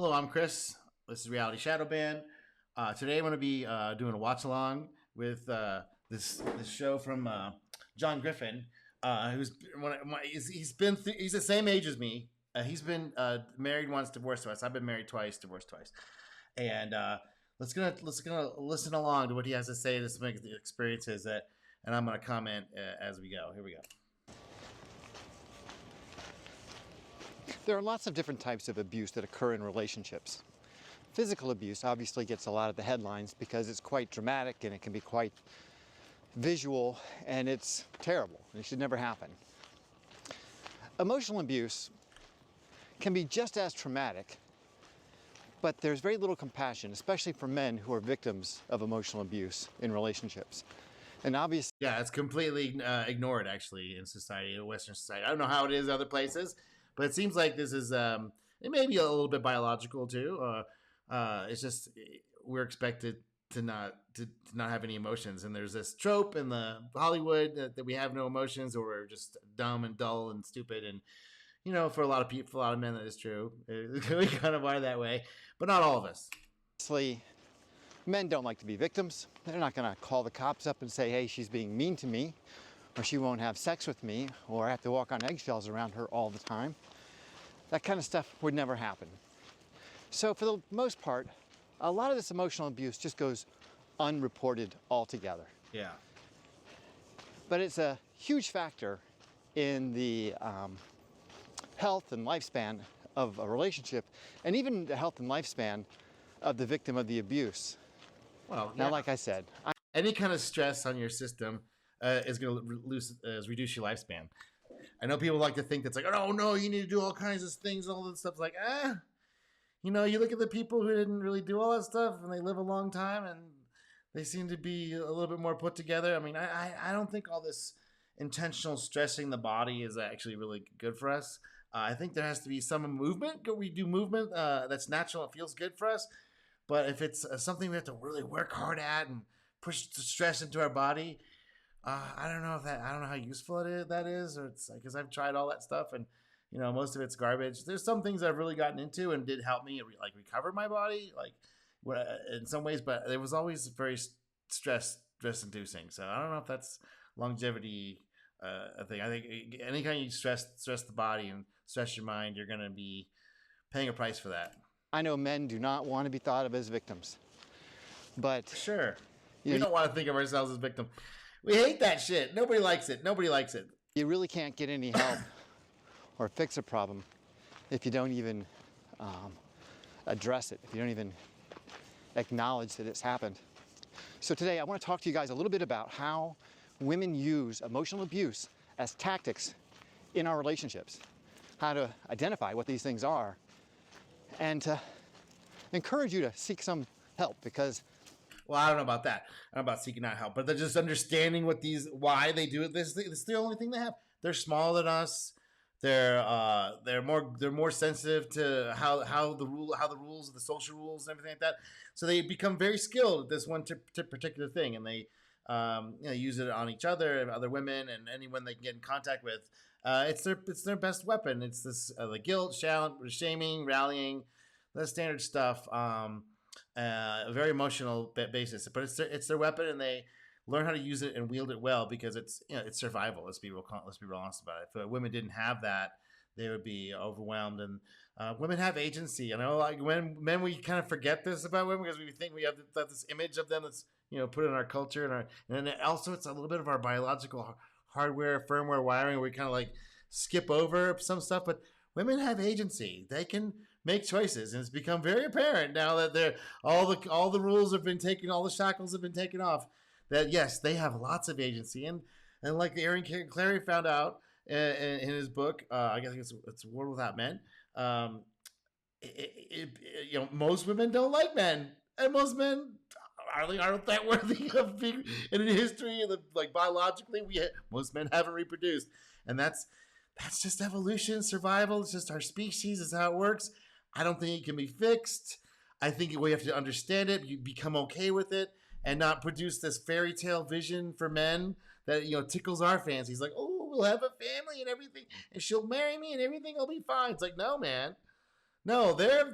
Hello, I'm Chris. This is Reality Shadow Band. Today I'm going to be doing a watch along with this show from John Griffin, he's the same age as me. He's been married once, divorced twice. I've been married twice, divorced twice, and let's gonna listen along to what he has to say. This makes the experiences that, and I'm going to comment as we go. Here we go. There are lots of different types of abuse that occur in relationships. Physical abuse obviously gets a lot of the headlines because it's quite dramatic and it can be quite visual and it's terrible and it should never happen. Emotional abuse can be just as traumatic, but there's very little compassion, especially for men who are victims of emotional abuse in relationships. And obviously, yeah, it's completely ignored actually in society, in Western society. I don't know how it is other places, but it seems like this is it may be a little bit biological too. It's just we're expected to not have any emotions, and there's this trope in the Hollywood that we have no emotions, or we're just dumb and dull and stupid. And for a lot of people, for a lot of men, that is true. We kind of are that way, but not all of us. Men don't like to be victims. They're not going to call the cops up and say, hey, she's being mean to me, or she won't have sex with me, or I have to walk on eggshells around her all the time. That kind of stuff would never happen. So for the most part, a lot of this emotional abuse just goes unreported altogether. Yeah. But it's a huge factor in the health and lifespan of a relationship, and even the health and lifespan of the victim of the abuse. Well, now, like I said, any kind of stress on your system is going to reduce your lifespan. I know people like to think that's like, oh no, you need to do all kinds of things, all this stuff. It's like, you look at the people who didn't really do all that stuff and they live a long time and they seem to be a little bit more put together. I mean, I don't think all this intentional stressing the body is actually really good for us. I think there has to be some movement. We do movement that's natural. It feels good for us. But if it's something we have to really work hard at and push the stress into our body, I don't know how useful that is, or it's because I've tried all that stuff and most of it's garbage. There's some things I've really gotten into and did help me recover my body, in some ways, but it was always very stress inducing. So I don't know if that's longevity thing. I think anytime you stress the body and stress your mind, you're going to be paying a price for that. I know men do not want to be thought of as victims, but sure, we don't want to think of ourselves as victims. We hate that shit. Nobody likes it. You really can't get any help or fix a problem if you don't even address it, if you don't even acknowledge that it's happened. So today I want to talk to you guys a little bit about how women use emotional abuse as tactics in our relationships, how to identify what these things are, and to encourage you to seek some help because... Well, I don't know about that. I don't know about seeking out help, but they're just understanding why they do it. This is the only thing they have. They're smaller than us. They're more sensitive to how the rules, the social rules, and everything like that. So they become very skilled at this one particular thing, and they use it on each other and other women and anyone they can get in contact with. It's their best weapon. It's this the guilt, shaming, rallying, the standard stuff. A very emotional basis, but it's their weapon, and they learn how to use it and wield it well because it's survival. Let's be real honest about it. If women didn't have that, they would be overwhelmed. And women have agency. I know, when men, we kind of forget this about women because we think we have this image of them that's put in our culture and also it's a little bit of our biological hardware, firmware wiring. Where we kind of skip over some stuff, but women have agency. They can make choices, and it's become very apparent now that all the rules have been taken, all the shackles have been taken off. That yes, they have lots of agency, and like Aaron Clary found out in his book, I guess it's World Without Men. Most women don't like men, and most men aren't that worthy of being in history. Biologically, most men haven't reproduced, and that's just evolution, survival. It's just our species. It's how it works. I don't think it can be fixed. I think we have to understand it. You become okay with it and not produce this fairy tale vision for men that tickles our fancies. Like, oh, we'll have a family and everything, and she'll marry me and everything will be fine. It's like, no, man. No, they're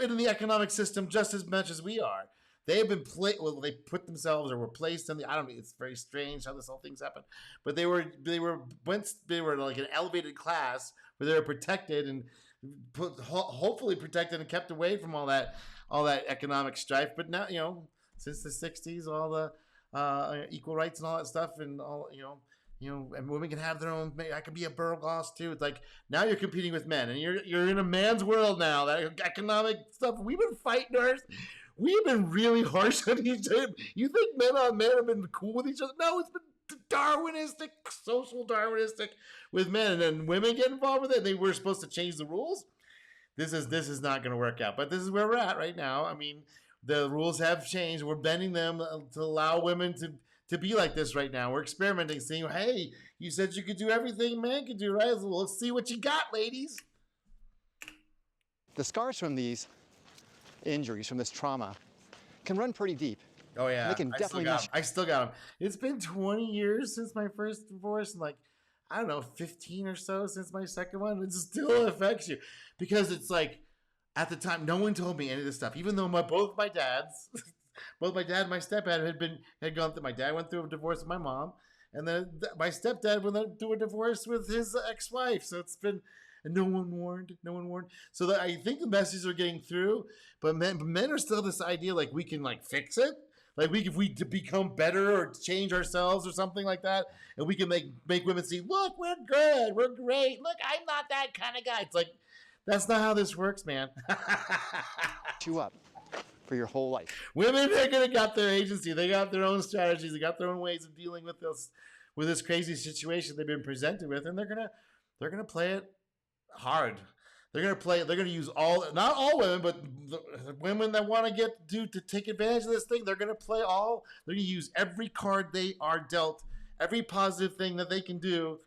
in the economic system just as much as we are. They have been well, they put themselves or were placed in the. I don't know. It's very strange how this whole thing's happened, but they were like an elevated class where they were protected and hopefully protected and kept away from all that economic strife. But now, since the '60s, all the equal rights and all that stuff, and all and women can have their own. I can be a burgos too. It's like now you're competing with men, and you're in a man's world now. That economic stuff. We've been fighting ours. We've been really harsh on each other. You think men on men have been cool with each other? No, it's been Darwinistic, social Darwinistic with men, and then women get involved with it. They were supposed to change the rules. This is not going to work out. But this is where we're at right now. I mean, the rules have changed. We're bending them to allow women to be like this right now. We're experimenting, saying, hey, you said you could do everything man could do, right? Well, let's see what you got, ladies. The scars from these injuries, from this trauma, can run pretty deep. Oh, yeah. They can definitely I still got them. It's been 20 years since my first divorce, and like, I don't know, 15 or so since my second one. It still affects you because it's like, at the time, no one told me any of this stuff, even though both my dads, both my dad and my stepdad had gone through. My dad went through a divorce with my mom, and then my stepdad went through a divorce with his ex-wife. So it's been, and no one warned. So that I think the messages are getting through, but men are still this idea like we can like fix it. Like if we become better or change ourselves or something like that, and we can make women see, look, we're good, we're great. Look, I'm not that kind of guy. It's like, that's not how this works, man. you up for your whole life. Women, they're gonna got their agency. They got their own strategies. They got their own ways of dealing with this crazy situation they've been presented with, and they're gonna play it hard. They're gonna use not all women, but the women that want to take advantage of this thing. They're gonna use every card they are dealt, every positive thing that they can do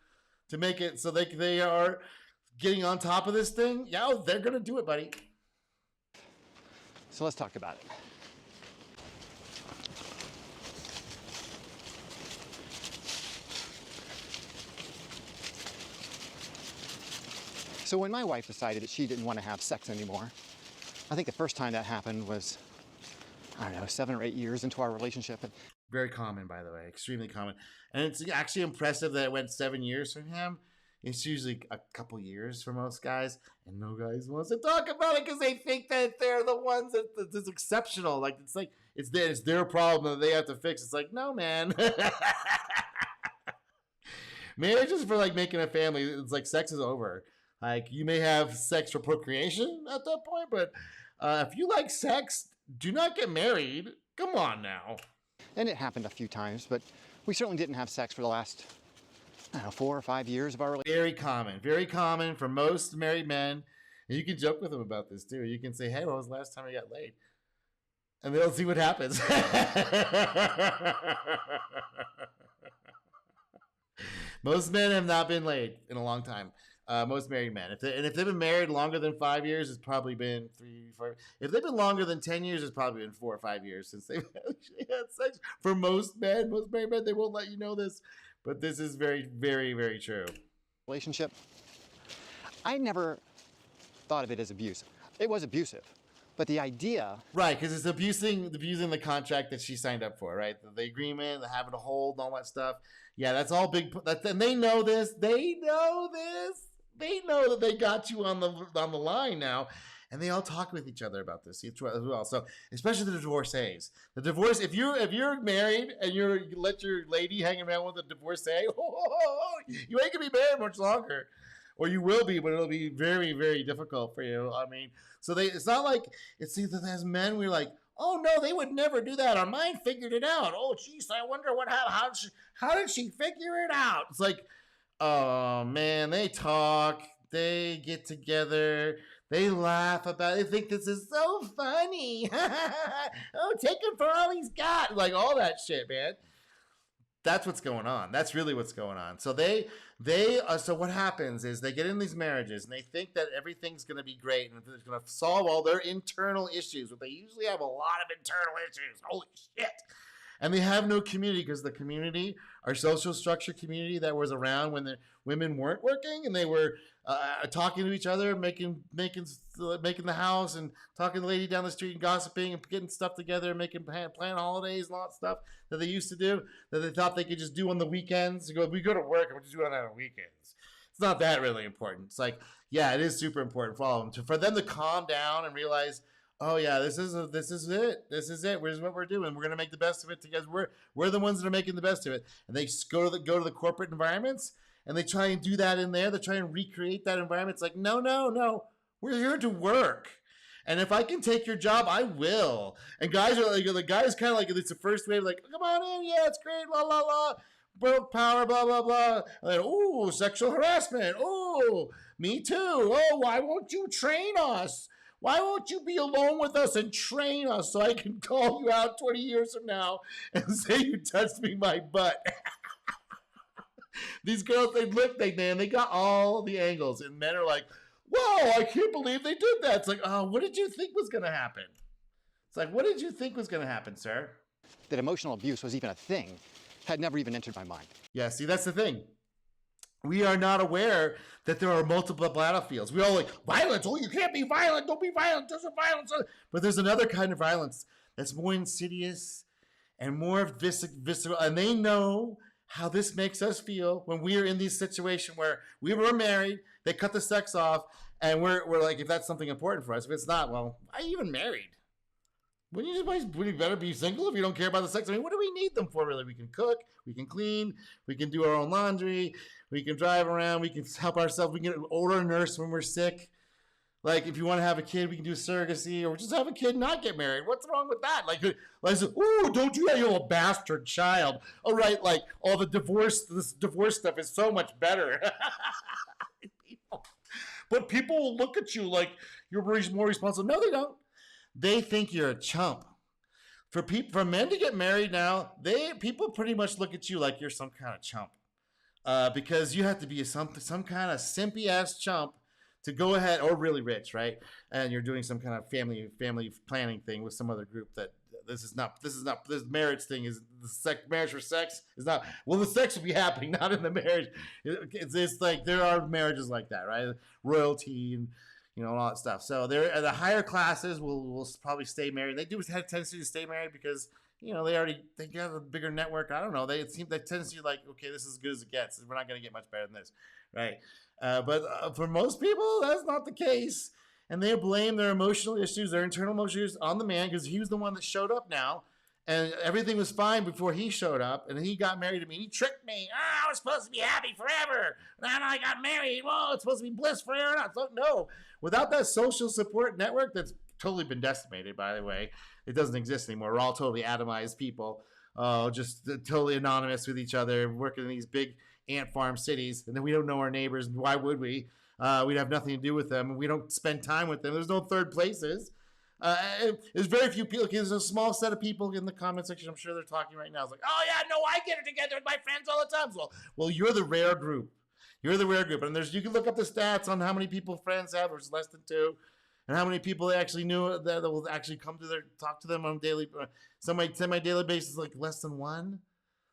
to make it so they are getting on top of this thing. Yeah, they're gonna do it, buddy. So let's talk about it. So when my wife decided that she didn't want to have sex anymore, I think the first time that happened was, I don't know, 7 or 8 years into our relationship. Very common, by the way, extremely common. And it's actually impressive that it went 7 years for him. It's usually a couple years for most guys, and no guys wants to talk about it because they think that they're the ones that's exceptional. Like it's their problem that they have to fix. It's like, no, man. Marriage is for like making a family. It's like sex is over. Like you may have sex for procreation at that point, but if you like sex, do not get married. Come on now. And it happened a few times, but we certainly didn't have sex for the last 4 or 5 years of our relationship. Very common for most married men. And you can joke with them about this too. You can say, hey, when was the last time you got laid? And they'll see what happens. Most men have not been laid in a long time. Most married men. If they've been married longer than 5 years, it's probably been 3, 4. If they've been longer than 10 years, it's probably been 4 or 5 years since they've actually had sex. For most men, most married men, they won't let you know this. But this is very, very, very true. Relationship. I never thought of it as abuse. It was abusive. But the idea... Right, because it's abusing the contract that she signed up for, right? The agreement, the having to hold, and all that stuff. Yeah, that's all big... And they know this. They know that they got you on the line now. And they all talk with each other about this as well. So, especially the divorcees. The divorce, if you're married and you let your lady hang around with a divorcee, you ain't gonna be married much longer, or you will be, but it'll be very, very difficult for you. I mean, so it's not like it's either as men we're like, oh no, they would never do that. Our mind figured it out. Oh, geez, I wonder what happened. How did she figure it out? It's like, oh man, they talk, they get together. They laugh about it. They think this is so funny. Oh, take him for all he's got. Like all that shit, man. That's what's going on. That's really what's going on. So so what happens is they get in these marriages and they think that everything's going to be great and it's going to solve all their internal issues. But they usually have a lot of internal issues. Holy shit. And they have no community because the community, our social structure community that was around when the women weren't working and they were talking to each other, making the house and talking to the lady down the street and gossiping and getting stuff together and making plan holidays and all that stuff that they used to do that they thought they could just do on the weekends. We go to work and we just do it on the weekends. It's not that really important. It's like, yeah, it is super important for all of them for them to calm down and realize, oh yeah, this is it. This is it. This is what we're doing. We're gonna make the best of it together. We're the ones that are making the best of it. And they go to the corporate environments and they try and do that in there. They try and recreate that environment. It's like, no. We're here to work. And if I can take your job, I will. And guys are like, the guys kind of like, it's the first wave, like, come on in, yeah, it's great, blah, blah, blah. Broke power, blah, blah, blah. And then, ooh, sexual harassment. Ooh, me too. Oh, why won't you train us? Why won't you be alone with us and train us so I can call you out 20 years from now and say you touched me my butt? These girls, they got all the angles. And men are like, whoa, I can't believe they did that. It's like, oh, what did you think was going to happen? It's like, what did you think was going to happen, sir? That emotional abuse was even a thing had never even entered my mind. Yeah, see, that's the thing. We are not aware that there are multiple battlefields. We all like, violence, oh, you can't be violent, don't be violent, there's a violence. But there's another kind of violence that's more insidious and more visceral. And they know how this makes us feel when we are in these situations where we were married, they cut the sex off, and we're like, if that's something important for us. If it's not, well, why are you even married? Wouldn't you better be single if you don't care about the sex? I mean, what do we need them for, really? We can cook, we can clean, we can do our own laundry, we can drive around, we can help ourselves, we can order a nurse when we're sick. Like, if you want to have a kid, we can do surrogacy, or just have a kid and not get married. What's wrong with that? Like ooh, don't do that, you little bastard child. All right, like, all this divorce stuff is so much better. But people will look at you like you're more responsible. No, they don't. They think you're a chump. For men to get married now, people pretty much look at you like you're some kind of chump, because you have to be some kind of simpy ass chump to go ahead, or really rich, right? And you're doing some kind of family planning thing with some other group that this marriage thing is marriage for sex is not. Well, the sex will be happening, not in the marriage. It's like there are marriages like that, right? Royalty and all that stuff. So the higher classes will probably stay married. They do have a tendency to stay married because they have a bigger network. I don't know. They tendency like, okay, this is as good as it gets. We're not going to get much better than this, right? But for most people, that's not the case, and they blame their emotional issues, their internal emotional issues, on the man because he was the one that showed up now. And everything was fine before he showed up, and he got married to me. He tricked me. I was supposed to be happy forever. Then I got married. Well, it's supposed to be bliss forever. No. Without that social support network that's totally been decimated, by the way, it doesn't exist anymore. We're all totally atomized people, just totally anonymous with each other, working in these big ant farm cities, and then we don't know our neighbors. Why would we? We'd have nothing to do with them, and we don't spend time with them. There's no third places. There's very few people. There's a small set of people in the comment section. I'm sure they're talking right now. It's like, oh yeah, no, I get it together with my friends all the time. Well, you're the rare group. You're the rare group, and you can look up the stats on how many people friends have, which is less than 2, and how many people they actually knew that will actually come to talk to them on daily, semi-daily basis, like less than 1.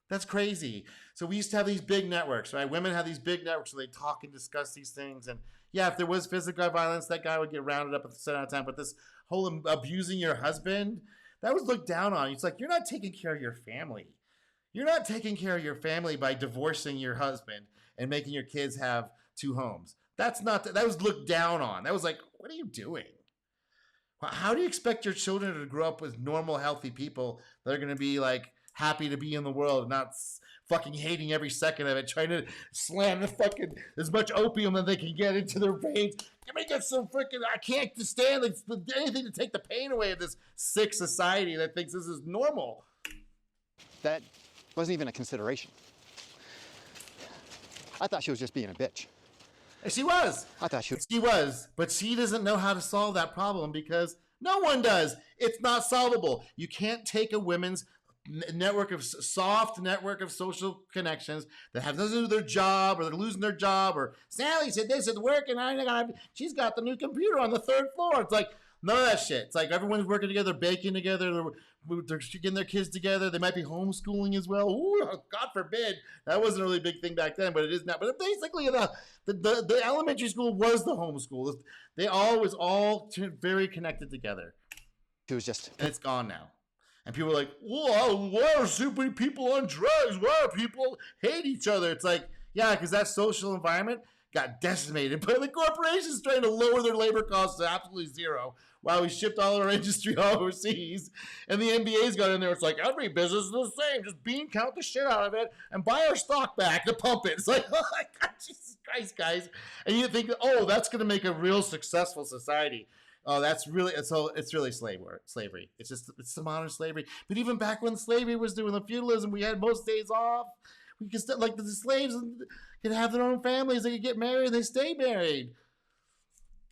That's crazy. So we used to have these big networks, right? Women have these big networks where they talk and discuss these things. And yeah, if there was physical violence, that guy would get rounded up at the set out of time. But this whole abusing your husband, that was looked down on. It's like, you're not taking care of your family. You're not taking care of your family by divorcing your husband and making your kids have 2 homes. That was looked down on. That was like, what are you doing? How do you expect your children to grow up with normal, healthy people that are going to be like, happy to be in the world, not fucking hating every second of it, trying to slam the fucking as much opium that they can get into their veins. Let me get some freaking. I can't stand anything to take the pain away of this sick society that thinks this is normal. That wasn't even a consideration. I thought she was just being a bitch. She was. I thought she was, but she doesn't know how to solve that problem because no one does. It's not solvable. You can't take a women's soft network of social connections that have nothing to do with their job, or they're losing their job, or Sally said this at work and she's got the new computer on the 3rd floor. It's like, None of that shit. It's like everyone's working together, baking together. They're getting their kids together. They might be homeschooling as well. Ooh, God forbid. That wasn't a really big thing back then, but it is now. But basically, the elementary school was the homeschool. They always all very connected together. It was just. And it's gone now. And people are like, whoa, why are so many people on drugs? Why do people hate each other? It's like, yeah, because that social environment got decimated. But the corporations trying to lower their labor costs to absolutely zero while we shipped all our industry overseas. And the NBA's got in there. It's like, every business is the same. Just bean count the shit out of it and buy our stock back to pump it. It's like, oh my God, Jesus Christ, guys. And you think, oh, that's going to make a real successful society. Oh, that's really, it's really slavery. It's the modern slavery. But even back when slavery was doing the feudalism, we had most days off. We could still, like the slaves could have their own families. They could get married. They stay married.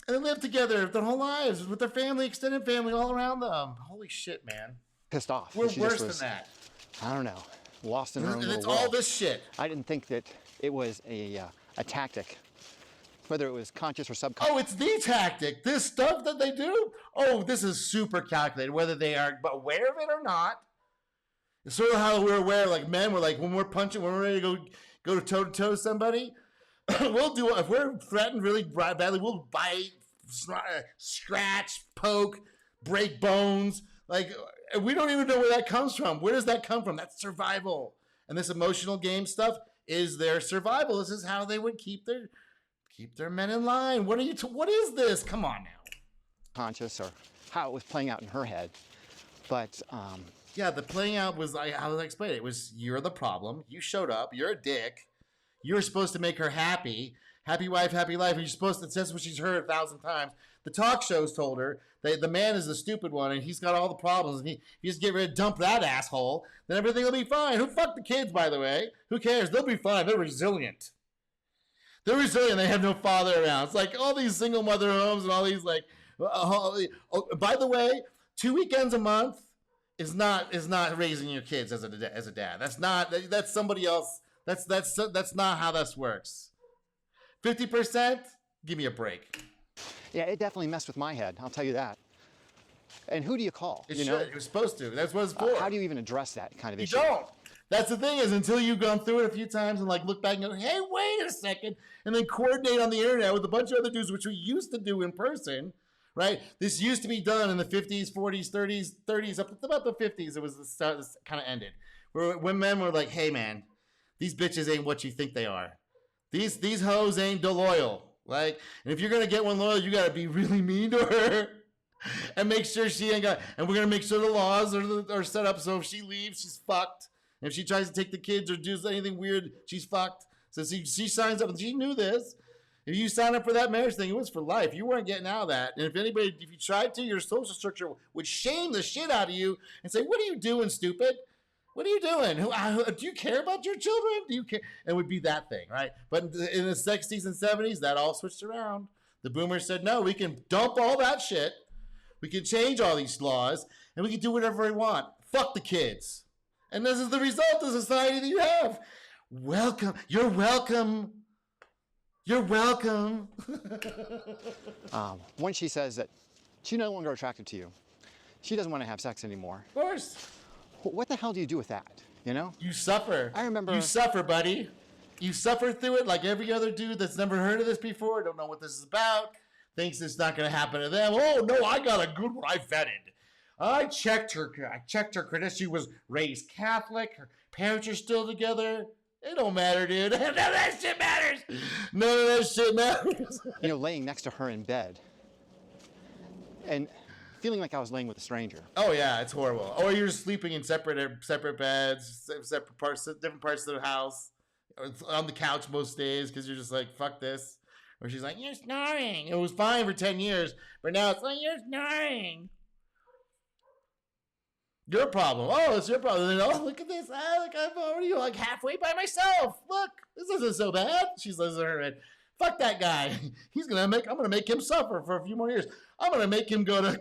And they live together their whole lives with their family, extended family all around them. Holy shit, man. Pissed off. We're worse than that. I don't know. Lost in her own And little it's world. all this shit. I didn't think that it was a tactic, whether it was conscious or subconscious. Oh, it's the tactic. This stuff that they do. Oh, this is super calculated, whether they are aware of it or not. It's sort of how we're aware, like men, we're like, when we're punching, when we're ready to go toe to toe with somebody, we'll do, if we're threatened really badly, we'll bite, scratch, poke, break bones. Like, we don't even know where that comes from. Where does that come from? That's survival. And this emotional game stuff is their survival. This is how they would keep their men in line. What is this? Come on now. Conscious, or how it was playing out in her head. But yeah, the playing out was, how did I explain it? It was, you're the problem. You showed up. You're a dick. You're supposed to make her happy. Happy wife, happy life. You're supposed to, that's what she's heard 1,000 times. The talk shows told her that the man is the stupid one and he's got all the problems. And if you just get rid of, dump that asshole, then everything will be fine. Who fucked the kids, by the way? Who cares? They'll be fine. They're resilient. They're resilient. They have no father around. It's like all these single mother homes and all these like. By the way, 2 weekends a month is not raising your kids as a dad. That's somebody else. That's not how this works. 50%. Give me a break. yeah, it definitely messed with my head. I'll tell you that. And who do you call? It was supposed to. That's what it's for. How do you even address that kind of issue? You don't. That's the thing, is until you've gone through it a few times and like look back and go, hey, wait a second, and then coordinate on the internet with a bunch of other dudes, which we used to do in person, right? This used to be done in the 50s, 40s, 30s, up to about the 50s. It was the start. This kind of ended, where when men were like, hey man, these bitches ain't what you think they are. These hoes ain't loyal. Like, and if you're gonna get one loyal, you gotta be really mean to her. And make sure she ain't got. And we're gonna make sure the laws are set up so if she leaves, she's fucked. If she tries to take the kids or do anything weird, she's fucked. So she signs up, and she knew this. If you sign up for that marriage thing, it was for life. You weren't getting out of that. And if you tried to, your social structure would shame the shit out of you and say, "What are you doing, stupid? What are you doing? Do you care about your children? Do you care?" And it would be that thing, right? But in the 60s and 70s, that all switched around. The boomers said, "No, we can dump all that shit. We can change all these laws, and we can do whatever we want. Fuck the kids." And this is the result of society that you have. Welcome. You're welcome. You're welcome. When she says that she's no longer attracted to you, she doesn't want to have sex anymore. Of course. What the hell do you do with that? You know? You suffer. I remember. You suffer, buddy. You suffer through it like every other dude that's never heard of this before, don't know what this is about, thinks it's not going to happen to them. Oh, no, I got a good one. I vetted. I checked her credentials. She was raised Catholic. Her parents are still together. It don't matter, dude. None of that shit matters. None of that shit matters. You know, laying next to her in bed and feeling like I was laying with a stranger. Oh yeah, it's horrible. Or you're sleeping in separate beds, separate parts, different parts of the house, or on the couch most days because you're just like, fuck this. Or she's like, you're snoring. It was fine for 10 years, but now it's like, you're snoring. Your problem. Oh, it's your problem. And then, oh, look at this. Look, I'm already like halfway by myself. Look, this isn't so bad. She says in her head, fuck that guy. I'm gonna make him suffer for a few more years. I'm gonna make him go to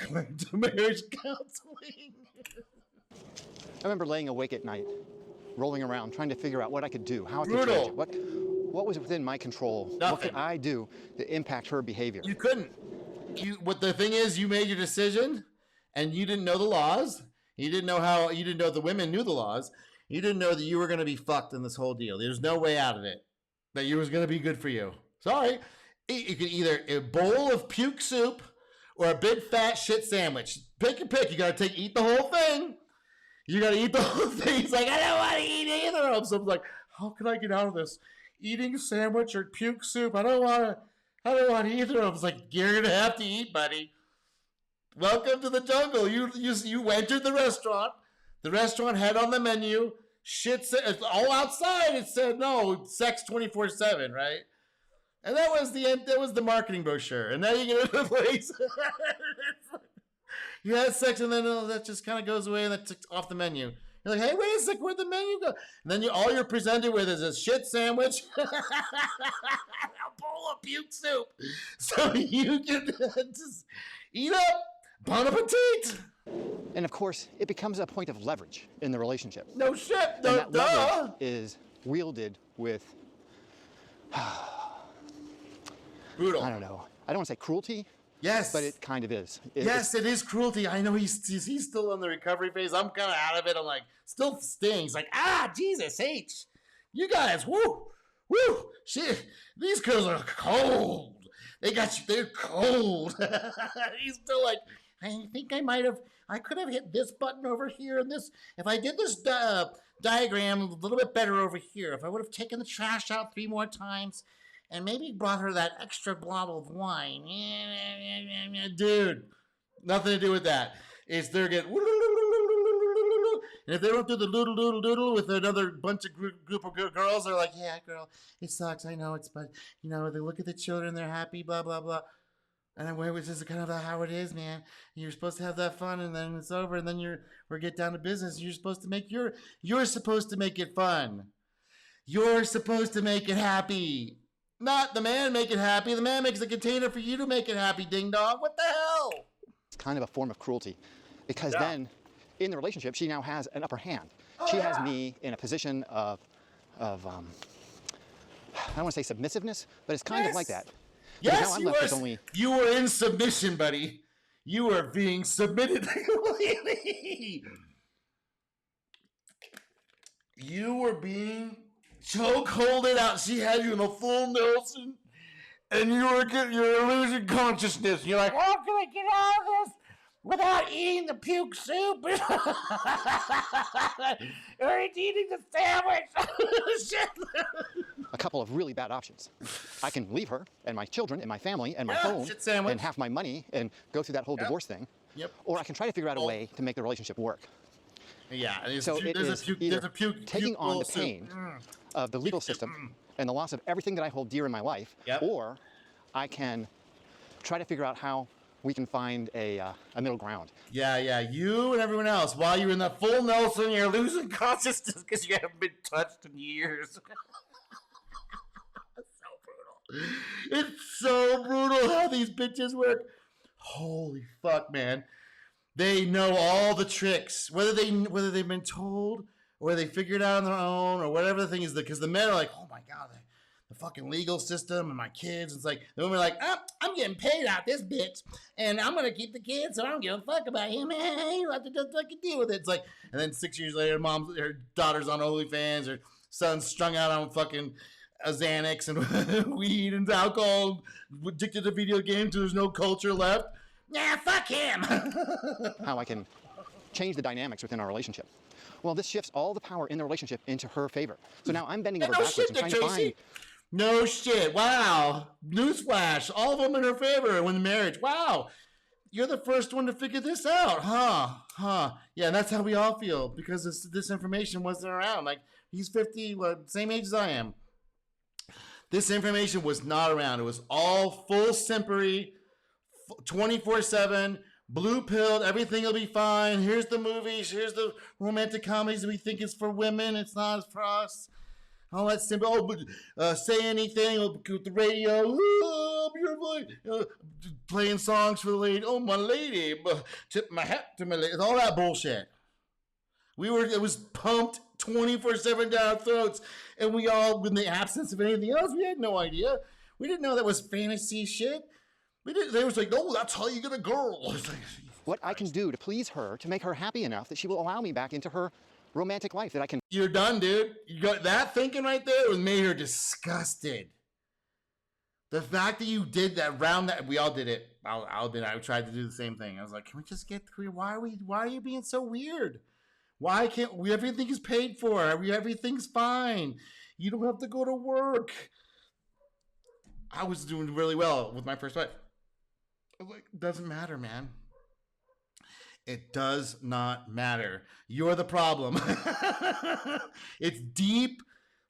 marriage counseling. I remember laying awake at night, rolling around, trying to figure out what I could do, how I could Brutal. change it, what was within my control. Nothing. What could I do to impact her behavior? You couldn't. What the thing is, you made your decision, and you didn't know the laws. You didn't know how. You didn't know the women knew the laws. You didn't know that you were going to be fucked in this whole deal. There's no way out of it. That you was going to be good for you. Sorry. You could either a bowl of puke soup or a big fat shit sandwich. Pick your pick. You got to eat the whole thing. You got to eat the whole thing. He's like, I don't want to eat either of them. So I'm like, how can I get out of this? Eating a sandwich or puke soup? I don't want either of them. It's like, you're going to have to eat, buddy. Welcome to the jungle. You entered the restaurant. The restaurant had on the menu, shit, all outside. It said, no, sex 24/7, right? And that was the marketing brochure. And now you get into the place. You had sex, and then that just kind of goes away, and that's off the menu. You're like, hey, wait a sec, where'd the menu go? And then all you're presented with is a shit sandwich, a bowl of puke soup. So you can just eat up. Bon appetit. And of course, it becomes a point of leverage in the relationship. No shit. No, and that leverage is wielded with, brutal. I don't know. I don't want to say cruelty. Yes. But it kind of is. It is cruelty. I know he's still in the recovery phase. I'm kind of out of it. I'm like, still stings. Like, Jesus H. You guys, woo. Shit. These girls are cold. They got you. They're cold. He's still like, I think I could have hit this button over here and this. If I did this diagram a little bit better over here, if I would have taken the trash out 3 more times and maybe brought her that extra bottle of wine. Dude, nothing to do with that. It's they're getting, and if they don't do the doodle with another bunch of group of girls, they're like, yeah, girl, it sucks. I know but they look at the children, they're happy, blah, blah, blah. And which is kind of how it is, man. You're supposed to have that fun, and then it's over, and then we get down to business. You're supposed to make you're supposed to make it fun. You're supposed to make it happy. Not the man make it happy. The man makes a container for you to make it happy, ding dong. What the hell? It's kind of a form of cruelty, because then in the relationship, she now has an upper hand. She has me in a position of I don't want to say submissiveness, but it's kind of like that. Yes, you were in submission, buddy. You were being submitted completely. You were being chokeholded out. She had you in a full Nelson, and you're losing consciousness. You're like, how can I get out of this without eating the puke soup or eating the sandwich? A couple of really bad options. I can leave her and my children and my family and my home and half my money and go through that whole divorce thing. Yep. Or I can try to figure out a way to make the relationship work. Yeah. So there's a puke taking on the pain of the legal system and the loss of everything that I hold dear in my life, or I can try to figure out how we can find a middle ground. Yeah. You and everyone else, while you're in that full Nelson, you're losing consciousness because you haven't been touched in years. It's so brutal how these bitches work. Holy fuck, man. They know all the tricks. Whether they've been told or they figure it out on their own or whatever the thing is, because the men are like, oh my God, the fucking legal system and my kids. It's like, the women are like, I'm getting paid out this bitch and I'm going to keep the kids, so I don't give a fuck about him. You have to just fucking deal with it. It's like, and then 6 years later, her daughter's on OnlyFans, her son's strung out on fucking Xanax and weed and alcohol, addicted to video games, so there's no culture left. Yeah, fuck him. How I can change the dynamics within our relationship. Well, this shifts all the power in the relationship into her favor. So now I'm bending over backwards and trying to find. No shit. Wow. Newsflash. All of them in her favor when the marriage. Wow. You're the first one to figure this out. Huh. Yeah, and that's how we all feel because this information wasn't around. Like, he's 50, same age as I am. This information was not around. It was all full simpery, 24/7, blue pilled. Everything will be fine. Here's the movies. Here's the romantic comedies that we think is for women. It's not for us. All that simple. Say anything with the radio. Oh, beautiful. Playing songs for the lady. Oh, my lady. Tip my hat to my lady. All that bullshit. It was pumped 24/7 down our throats, and we all, in the absence of anything else, we had no idea. We didn't know that was fantasy shit. They was like, no, that's how you get a girl. It's like, what I can do to please her, to make her happy enough that she will allow me back into her romantic life, that I can. You're done, dude. You got that thinking right there. It made her disgusted. The fact that you did that round that we all did it. I'll admit I tried to do the same thing. I was like, can we just get through? Why are you being so weird? Why can't we? Everything is paid for. Everything's fine. You don't have to go to work. I was doing really well with my first wife. Like, doesn't matter, man. It does not matter. You're the problem. It's deep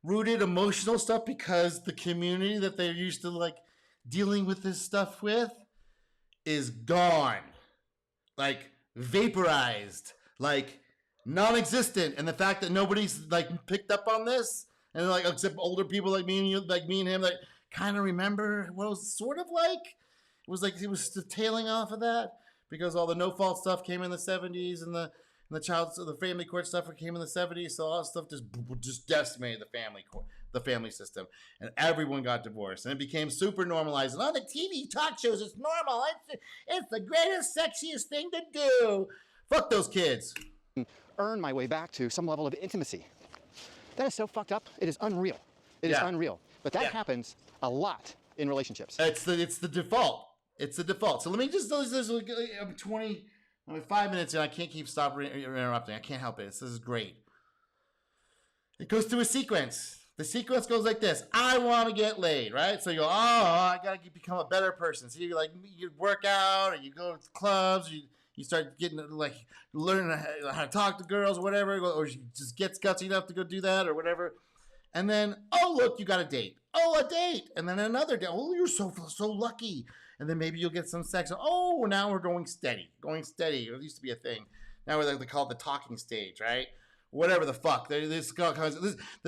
rooted emotional stuff because the community that they're used to like dealing with this stuff with is gone. Like vaporized, like non-existent. And the fact that nobody's like picked up on this, and like except older people like me and you, like me and him, like kind of remember what it was sort of like. It was tailing off of that because all the no fault stuff came in the 70s and the family court stuff came in the 70s. So all that stuff just decimated the family system, and everyone got divorced, and it became super normalized. And on the TV talk shows, it's normal. It's the greatest, sexiest thing to do. Fuck those kids. Earn my way back to some level of intimacy. That is so fucked up. It is unreal. It is unreal. But that happens a lot in relationships. It's the default. It's the default. So let me just, I'm 5 minutes and I can't keep interrupting. I can't help it. This is great. It goes through a sequence. The sequence goes like this. I want to get laid, right? So you go, I got to become a better person. So you work out or you go to clubs, you start getting learning how to talk to girls or whatever, or you just get gutsy enough to go do that or whatever. And then, look, you got a date. A date. And then another date. Oh, you're so lucky. And then maybe you'll get some sex. Oh, now we're going steady. It used to be a thing. Now they call it the talking stage, right? Whatever the fuck. This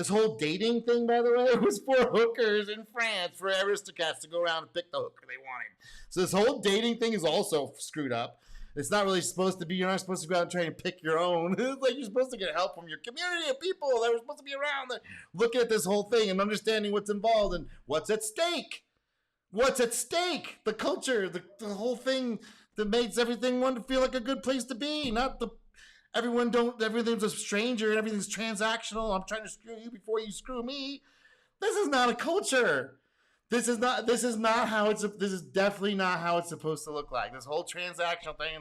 whole dating thing, by the way, was for hookers in France, for aristocrats to go around and pick the hooker they wanted. So this whole dating thing is also screwed up. It's not really supposed to be. You're not supposed to go out and try and pick your own. It's like you're supposed to get help from your community of people that are supposed to be around that looking at this whole thing and understanding what's involved and what's at stake. What's at stake? The culture, the whole thing that makes everything want to feel like a good place to be. Not everything's a stranger and everything's transactional. I'm trying to screw you before you screw me. This is not a culture. This is definitely not how it's supposed to look like. This whole transactional thing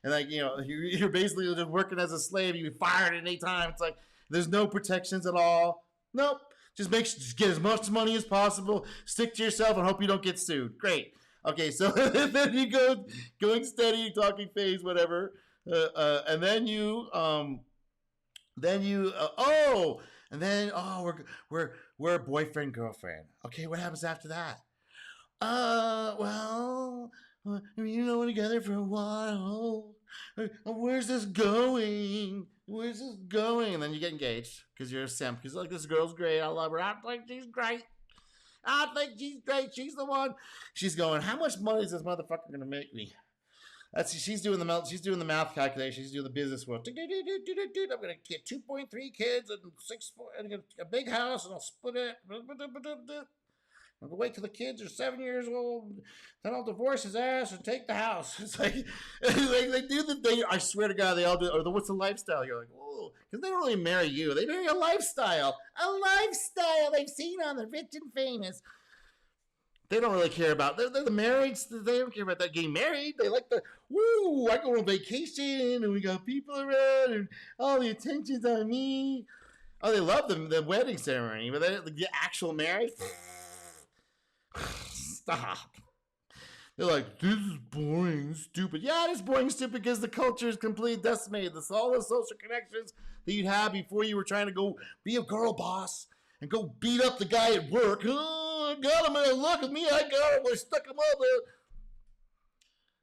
and you're basically just working as a slave. You get fired at any time. It's like there's no protections at all. Nope. Just get as much money as possible. Stick to yourself and hope you don't get sued. Great. Okay, so then you go going steady, talking phase, whatever, and then we're boyfriend girlfriend. Okay, what happens after that? We're together for a while. Where's this going? And then you get engaged because you're a simp. Because this girl's great. I love her. I think she's great. She's the one. She's going, how much money is this motherfucker gonna make me? She's doing the math calculation. She's doing the business work. I'm gonna get 2.3 kids and a big house, and I'll split it. I'll wait till the kids are 7 years old, then I'll divorce his ass and take the house. It's like they do the thing. I swear to God, they all do. Or what's the lifestyle? You're like, whoa, because they don't really marry you. They marry a lifestyle they've seen on the rich and famous. They don't really care about they're the marriage. They don't care about that getting married. They like I go on vacation and we got people around and all the attention's on me. Oh, they love the wedding ceremony, but the actual marriage. Stop. They're like, this is boring, stupid. Yeah, it is boring, stupid because the culture is completely decimated. All the social connections that you'd have before you were trying to go be a girl boss and go beat up the guy at work. Oh, I got him, man. Look at me. I got him. I stuck him up there.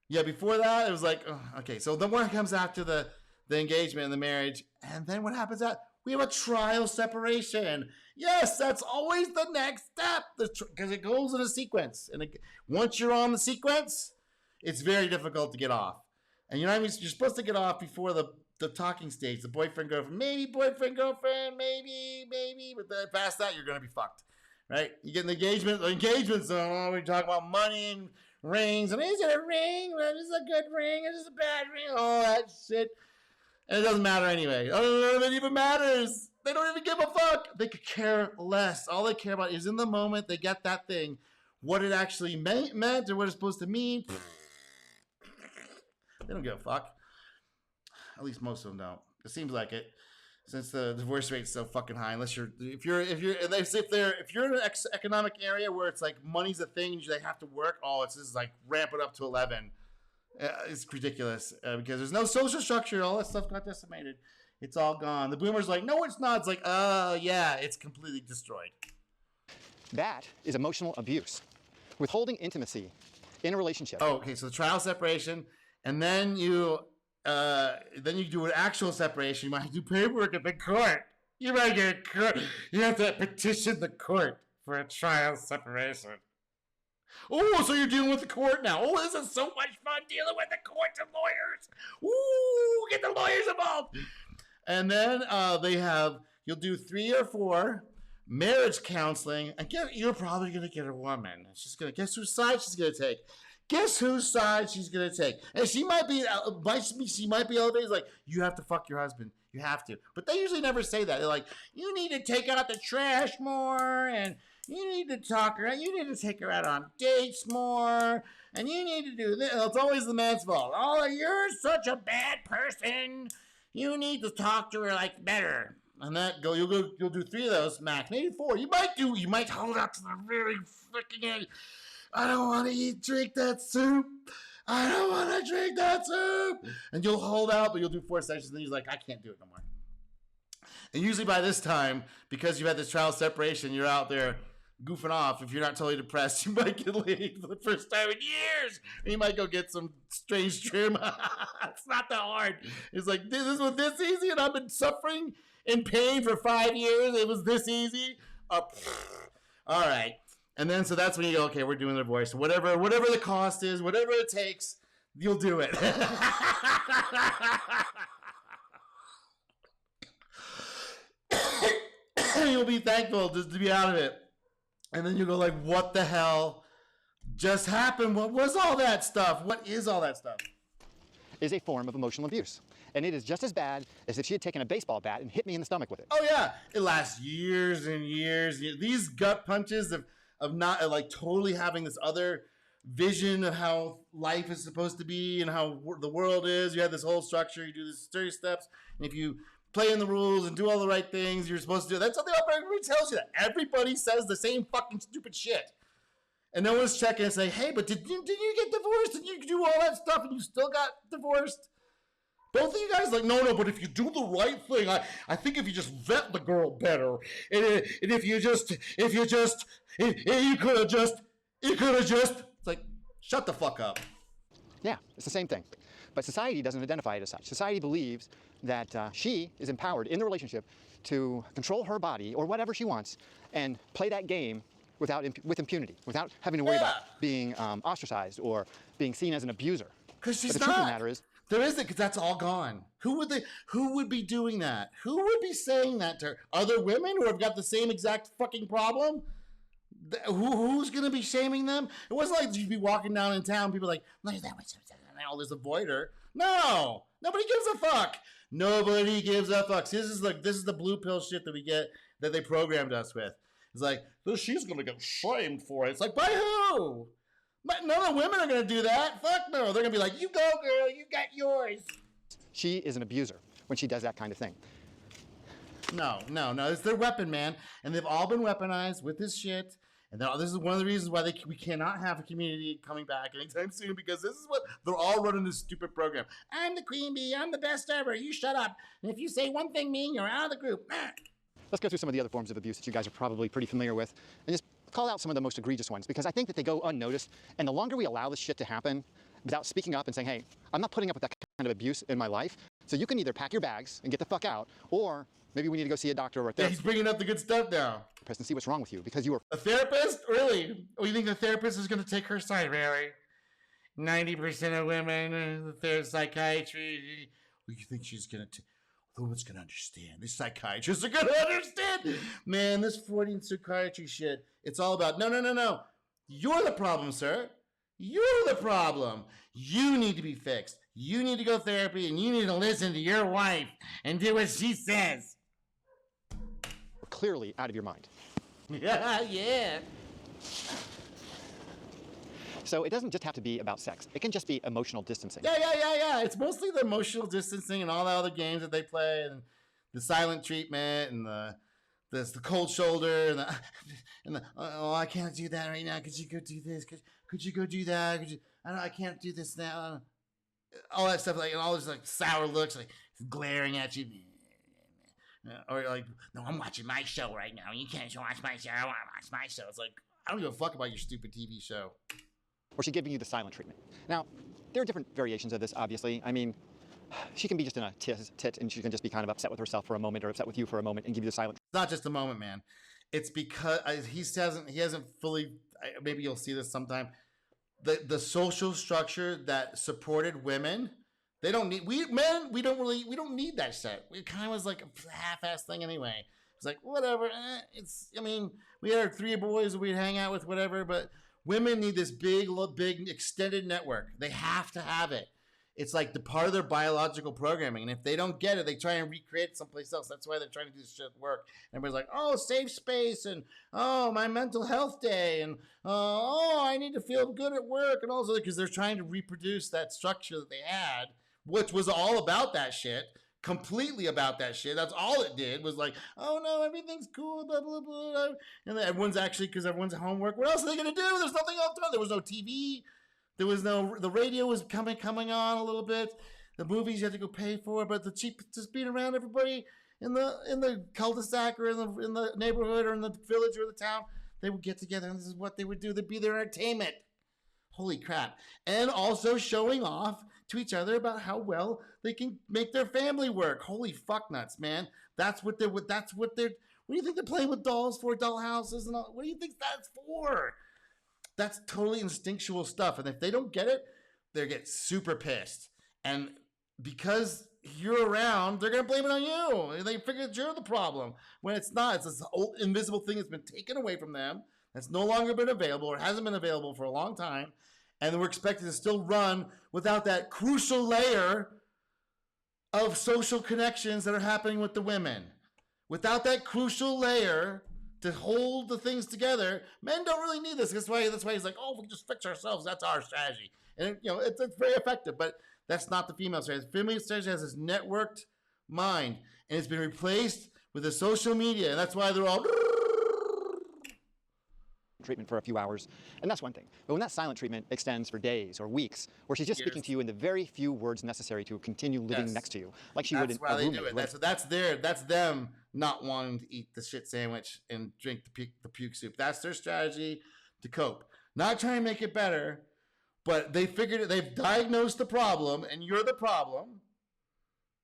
Yeah, before that, it was like, okay. So then what comes after the engagement and the marriage? And then what happens after? We have a trial separation. Yes, that's always the next step because it goes in a sequence. And once you're on the sequence, it's very difficult to get off. And you're supposed to get off before the talking stage, the boyfriend, girlfriend, maybe boyfriend, girlfriend, maybe. But then past that, you're going to be fucked, right? You get an engagement zone. We're talking about money and rings, and is it a ring? Is this a good ring? Is this a bad ring? All that shit. And it doesn't matter anyway. None of it even matters. They don't even give a fuck. They could care less. All they care about is in the moment they get that thing. What it actually meant or what it's supposed to mean. They don't give a fuck. At least most of them don't. It seems like it, since the divorce rate's so fucking high. Unless if you're in an economic area where it's like money's a thing, they have to work. Oh, it's just like ramp it up to 11. It's ridiculous because there's no social structure. All that stuff got decimated. It's all gone. The boomers like, no, it's not. It's like, yeah, it's completely destroyed. That is emotional abuse. Withholding intimacy in a relationship. Oh, okay. So the trial separation, and then you do an actual separation. You might do paperwork at the court. You might get a court. You have to petition the court for a trial separation. Oh, so you're dealing with the court now. Oh, this is so much fun dealing with the courts and lawyers. Ooh, get the lawyers involved. And then you'll do 3 or 4 marriage counseling. And you're probably going to get a woman. She's going to, guess whose side she's going to take? Guess whose side she's going to take? And she might be elevated. Like, you have to fuck your husband. You have to. But they usually never say that. They're like, you need to take out the trash more, and you need to talk her out. You need to take her out on dates more, and you need to do this. It's always the man's fault. Oh, you're such a bad person. You need to talk to her like better. And you'll do 3 of those max, maybe 4. You might hold out to the very freaking end. I don't want to drink that soup. I don't want to drink that soup. And you'll hold out, but you'll do 4 sessions, and he's like, I can't do it no more. And usually by this time, because you've had this trial separation, you're out there goofing off. If you're not totally depressed, you might get laid for the first time in years. And you might go get some strange trim. It's not that hard. It's like, this was this easy, and I've been suffering in pain for 5 years. It was this easy. All right. And then, so that's when you go, okay, we're doing the divorce. Whatever the cost is, whatever it takes, you'll do it. You'll be thankful just to be out of it. And then you go like, what the hell just happened? What was all that stuff? What is all that stuff? Is a form of emotional abuse. And it is just as bad as if she had taken a baseball bat and hit me in the stomach with it. Oh, yeah. It lasts years and years. These gut punches of not like totally having this other vision of how life is supposed to be and how the world is. You have this whole structure. You do these 30 steps. And if you play in the rules and do all the right things you're supposed to do, that's what everybody tells you. That everybody says the same fucking stupid shit. And no one's checking and saying, hey, but did you get divorced? Did you do all that stuff and you still got divorced? Both of you guys like, no, but if you do the right thing, I think if you just vet the girl better, and if you could have just, it's like, shut the fuck up. Yeah, it's the same thing. But society doesn't identify it as such. Society believes that she is empowered in the relationship to control her body or whatever she wants and play that game with impunity, without having to worry about being ostracized or being seen as an abuser. Because she's but the truth of the matter is, there isn't, because that's all gone. Who would be doing that? Who would be saying that to her? Other women who have got the same exact fucking problem? Who's going to be shaming them? It wasn't like you'd be walking down in town, people like, look at that, all this avoider. No, nobody gives a fuck. Nobody gives a fuck. See, this is the blue pill shit that we get, that they programmed us with. It's like, she's going to get shamed for it. It's like, by who? None of the women are going to do that. Fuck no. They're going to be like, you go, girl. You got yours. She is an abuser when she does that kind of thing. No. It's their weapon, man. And they've all been weaponized with this shit. And this is one of the reasons why we cannot have a community coming back anytime soon, because this is what they're all running this stupid program. I'm the queen bee. I'm the best ever. You shut up. And if you say one thing mean, you're out of the group. Let's go through some of the other forms of abuse that you guys are probably pretty familiar with and just call out some of the most egregious ones, because I think that they go unnoticed. And the longer we allow this shit to happen without speaking up and saying, hey, I'm not putting up with that kind of abuse in my life, so you can either pack your bags and get the fuck out, or maybe we need to go see a doctor or a therapist. Yeah, he's bringing up the good stuff now. And see what's wrong with you, because you are a therapist? Really? Oh, you think the therapist is going to take her side? Really? 90% of women, their psychiatry. Well, you think she's going to? The woman's going to understand. These psychiatrists are going to understand. Man, this Freudian psychiatry shit. It's all about no. You're the problem, sir. You're the problem. You need to be fixed. You need to go to therapy, and you need to listen to your wife and do what she says. You're clearly out of your mind. Yeah. So it doesn't just have to be about sex. It can just be emotional distancing. Yeah. It's mostly the emotional distancing and all the other games that they play, and the silent treatment, and the cold shoulder, and the oh, I can't do that right now. Could you go do this? Could you go do that? I can't do this now. All that stuff, like, and all those like sour looks, like glaring at you. Or like, no, I'm watching my show right now. You can't watch my show. I want to watch my show. It's like, I don't give a fuck about your stupid TV show. Or she's giving you the silent treatment. Now, there are different variations of this, obviously. I mean, she can be just in a tit, and she can just be kind of upset with herself for a moment, or upset with you for a moment, and give you the silent. It's not just a moment, man. It's because he hasn't fully. Maybe you'll see this sometime. The social structure that supported women, they don't need. We don't need that shit. It kind of was like a half-ass thing anyway. It's like whatever. I mean, we had our 3 boys we'd hang out with, whatever, but. Women need this big extended network. They have to have it. It's like the part of their biological programming. And if they don't get it, they try and recreate it someplace else. That's why they're trying to do this shit work. And everybody's like, oh, safe space. And, oh, my mental health day. And, oh, I need to feel good at work. And also because they're trying to reproduce that structure that they had, which was all about that shit. Completely about that shit. That's all it did was like, oh no, everything's cool, blah, blah, blah. And then everyone's actually, because everyone's at homework, what else are they going to do? There's nothing else done. There was no TV. There was no, the radio was coming on a little bit. The movies you had to go pay for, but the cheap, just being around everybody in the cul-de-sac or in the neighborhood or in the village or the town, they would get together and this is what they would do. They'd be their entertainment. Holy crap. And also showing off to each other about how well they can make their family work. Holy fuck nuts, man. What do you think they're playing with dolls for, doll houses and all? What do you think that's for? That's totally instinctual stuff. And if they don't get it, they get super pissed. And because you're around, they're going to blame it on you. They figure you're the problem. When it's not. It's this old invisible thing that's been taken away from them. That's no longer been available or hasn't been available for a long time. And we're expected to still run without that crucial layer of social connections that are happening with the women. Without that crucial layer to hold the things together, men don't really need this. That's why he's like, oh, we just fix ourselves. That's our strategy. And, it's very effective, but that's not the female strategy. The female strategy has this networked mind, and it's been replaced with the social media. And that's why they're all... treatment for a few hours, and that's one thing. But when that silent treatment extends for days or weeks, where she's just speaking to you in the very few words necessary to continue living next to you, like she would in a roommate. That's them not wanting to eat the shit sandwich and drink the puke soup. That's their strategy to cope. Not trying to make it better, but they figured it. They've diagnosed the problem, and you're the problem.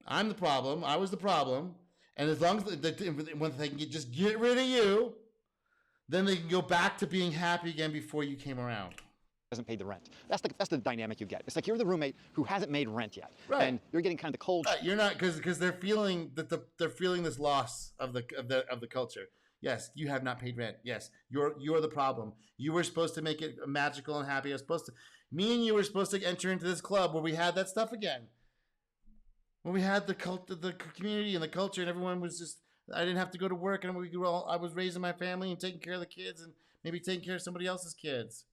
I'm the problem. I was the problem. And as long as when they can just get rid of you, then they can go back to being happy again before you came around. Hasn't paid the rent. That's the dynamic you get. It's like you're the roommate who hasn't made rent yet, right. And you're getting kind of the cold. Right. You're not because they're feeling they're feeling this loss of the culture. Yes, you have not paid rent. Yes, you're the problem. You were supposed to make it magical and happy. Me and you were supposed to enter into this club where we had that stuff again. When we had the community and the culture, and everyone was just. I didn't have to go to work, and I was raising my family and taking care of the kids, and maybe taking care of somebody else's kids.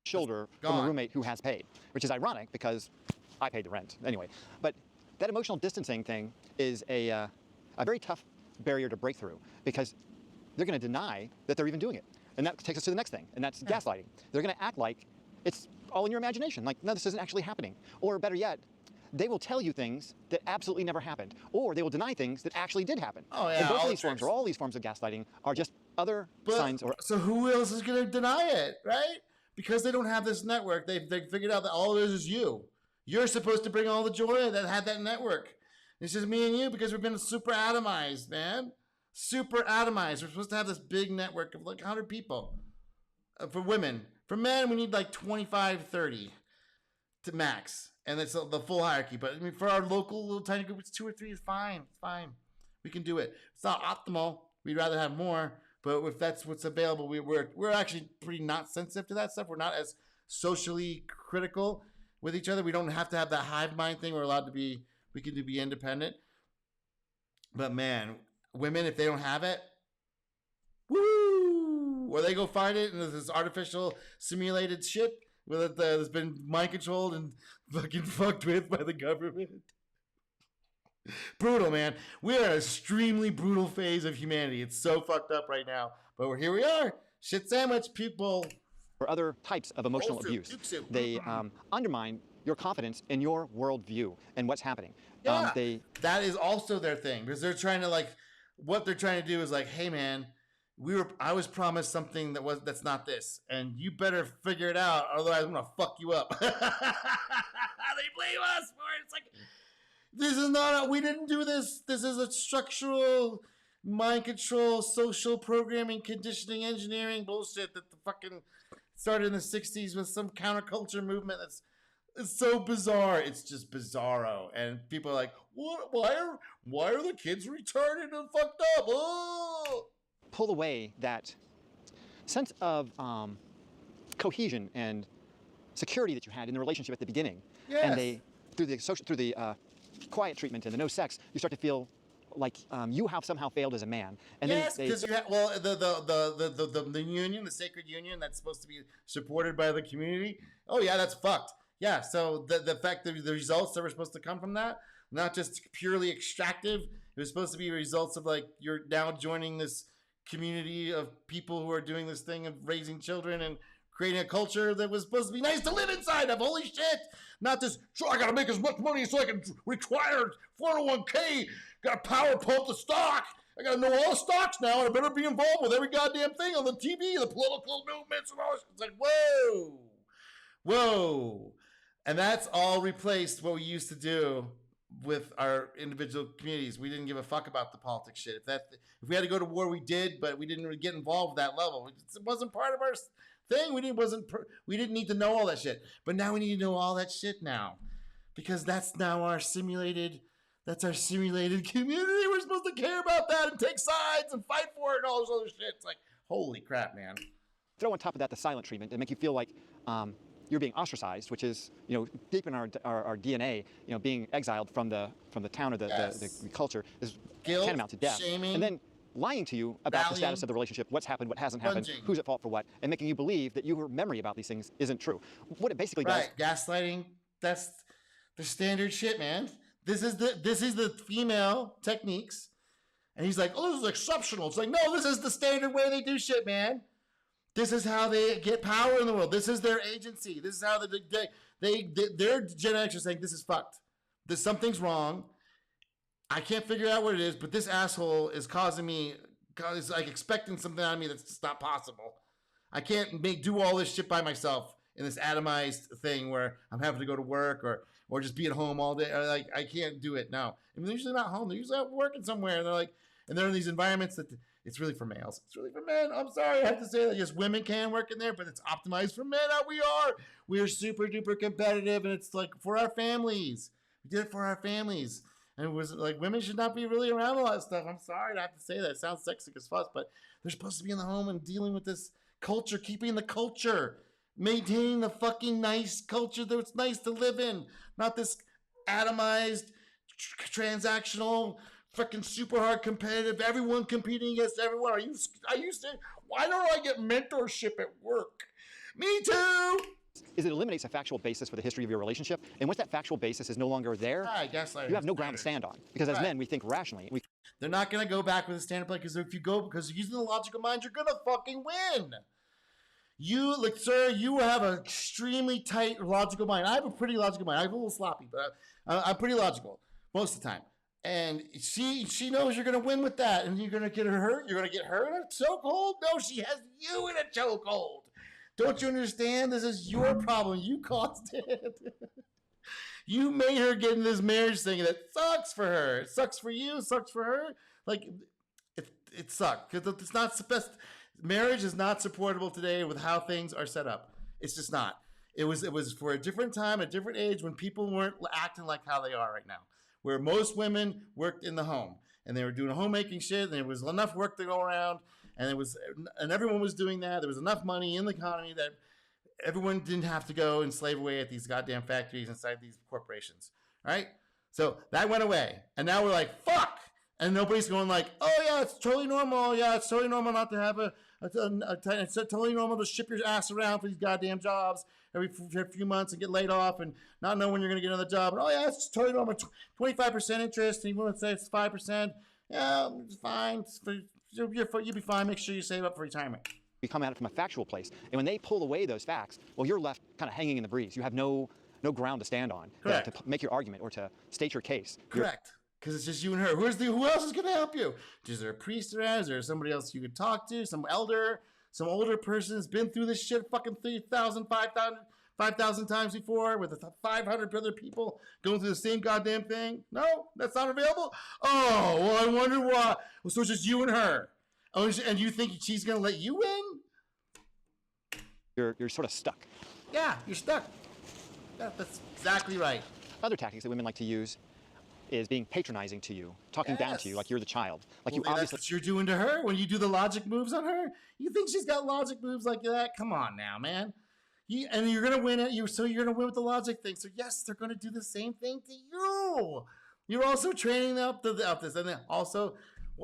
Shoulder from a roommate who has paid, which is ironic because I paid the rent anyway. But that emotional distancing thing is a very tough barrier to break through because they're going to deny that they're even doing it, and that takes us to the next thing, and that's gaslighting. They're going to act like it's all in your imagination, like no, this isn't actually happening, or better yet. They will tell you things that absolutely never happened, or they will deny things that actually did happen. Oh, yeah. And both of these forms, or all these forms of gaslighting, are just other signs. So who else is going to deny it, right? Because they don't have this network. They figured out that all it is you. You're supposed to bring all the joy that had that network. It's just me and you because we've been super atomized, man. Super atomized. We're supposed to have this big network of like 100 people. For women. For men, we need like 25, 30 to max. And it's the full hierarchy. But I mean, for our local little tiny group, it's 2 or 3 is fine. It's fine. We can do it. It's not optimal. We'd rather have more. But if that's what's available, we're actually pretty not sensitive to that stuff. We're not as socially critical with each other. We don't have to have that hive mind thing. We're allowed to be. We can be independent. But man, women, if they don't have it, woo! Or they go find it in this artificial simulated shit that's been mind controlled and fucking fucked with by the government. Brutal, man. We are in an extremely brutal phase of humanity. It's so fucked up right now. But here we are. Shit sandwich people. Or other types of emotional abuse. They undermine your confidence in your worldview and what's happening. Yeah, that is also their thing, because they're trying to what they're trying to do is hey man, I was promised something that's not this, and you better figure it out, otherwise I'm gonna fuck you up. They blame us for it. It's this is not we didn't do this. This is a structural mind control, social programming, conditioning, engineering bullshit that the fucking started in the 60s with some counterculture movement it's so bizarre. It's just bizarro. And people are like, what? Why are the kids retarded and fucked up? Oh! Pull away that sense of cohesion and security that you had in the relationship at the beginning. Yes. And they, through the quiet treatment and the no sex, you start to feel like you have somehow failed as a man. And yes, because the union, the sacred union that's supposed to be supported by the community. Oh yeah, that's fucked. Yeah, so the fact that the results that were supposed to come from that, not just purely extractive, it was supposed to be results of you're now joining this community of people who are doing this thing of raising children and creating a culture that was supposed to be nice to live inside of. Holy shit! Not just, sure, I gotta make as much money so I can retire 401k, gotta power pump the stock. I gotta know all the stocks now, and I better be involved with every goddamn thing on the TV, the political movements and all this. It's whoa. And that's all replaced what we used to do with our individual communities. We didn't give a fuck about the politics shit. If we had to go to war, we did, but we didn't really get involved at that level. It wasn't part of our thing. We didn't need to know all that shit. But now we need to know all that shit now, because that's now our simulated community. We're supposed to care about that and take sides and fight for it and all this other shit. It's holy crap, man. Throw on top of that the silent treatment and make you feel like you're being ostracized, which is deep in our DNA. Being exiled from the town or the culture is tantamount to death. Shaming, and then lying to you about the status of the relationship, what's happened, what hasn't happened, who's at fault for what, and making you believe that your memory about these things isn't true. What it basically does. Gaslighting. That's the standard shit, man. This is the female techniques, and he's like, oh, this is exceptional. It's no, this is the standard way they do shit, man. This is how they get power in the world. This is their agency. This is how their Gen X are saying, this is fucked. Something's wrong. I can't figure out what it is, but this asshole is causing me, is expecting something out of me that's just not possible. I can't do all this shit by myself in this atomized thing where I'm having to go to work or just be at home all day. I can't do it now. I mean, they're usually not home. They're usually out working somewhere. And they're in these environments that it's really for males. It's really for men. I'm sorry, I have to say that. Yes, women can work in there, but it's optimized for men. We are super duper competitive, and it's for our families. We did it for our families. And it was women should not be really around a lot of stuff. I'm sorry to have to say that. It sounds sexy as fuck, but they're supposed to be in the home and dealing with this culture, keeping the culture, maintaining the fucking nice culture that it's nice to live in, not this atomized, transactional, fucking super hard competitive, everyone competing against everyone. Are you saying, why don't I get mentorship at work? Me too. Is it eliminates a factual basis for the history of your relationship, and once that factual basis is no longer there, you have no ground to stand on. Because as men, we think rationally. They're not going to go back with a standard play, because because using the logical mind, you're going to fucking win. Sir, you have an extremely tight logical mind. I have a pretty logical mind. I'm a little sloppy, but I'm pretty logical most of the time. And she knows you're going to win with that, and you're going to get her hurt. You're going to get her in a chokehold. No, she has you in a chokehold. Don't you understand? This is your problem. You caused it. You made her get in this marriage thing that sucks for her. It sucks for you. It sucks for her. It sucks because it's not the best. Marriage is not supportable today with how things are set up. It's just not. It was for a different time, a different age, when people weren't acting like how they are right now, where most women worked in the home and they were doing homemaking shit, and there was enough work to go around, and everyone was doing that. There was enough money in the economy that everyone didn't have to go and slave away at these goddamn factories inside these corporations. All right. So that went away. And now we're like, fuck. And nobody's going like, oh yeah, it's totally normal. Yeah, it's totally normal not to have it's totally normal to ship your ass around for these goddamn jobs every few months and get laid off and not know when you're going to get another job. And, oh yeah, it's totally normal. 25% interest. And you want to say it's 5%. Yeah, it's fine. You'll be fine. Make sure you save up for retirement. You come at it from a factual place. And when they pull away those facts, well, you're left kind of hanging in the breeze. You have no ground to stand on to make your argument or to state your case. Correct. Because it's just you and her. Who else is going to help you? Is there a priest around? Is there somebody else you could talk to? Some elder? Some older person that's been through this shit fucking 3,000, 5,000 times before with 500 other people going through the same goddamn thing? No? That's not available? Oh, well, I wonder why. Well, so it's just you and her. Oh, and you think she's going to let you in? You're sort of stuck. Yeah, you're stuck. Yeah, that's exactly right. Other tactics that women like to use is being patronizing to you, talking down to you like you're the child. Like well, that's what you're doing to her when you do the logic moves on her. You think she's got logic moves like that? Come on now, man. And you're gonna win at you, so you're gonna win with the logic thing. So yes, they're gonna do the same thing to you. You're also training them up this, and then also,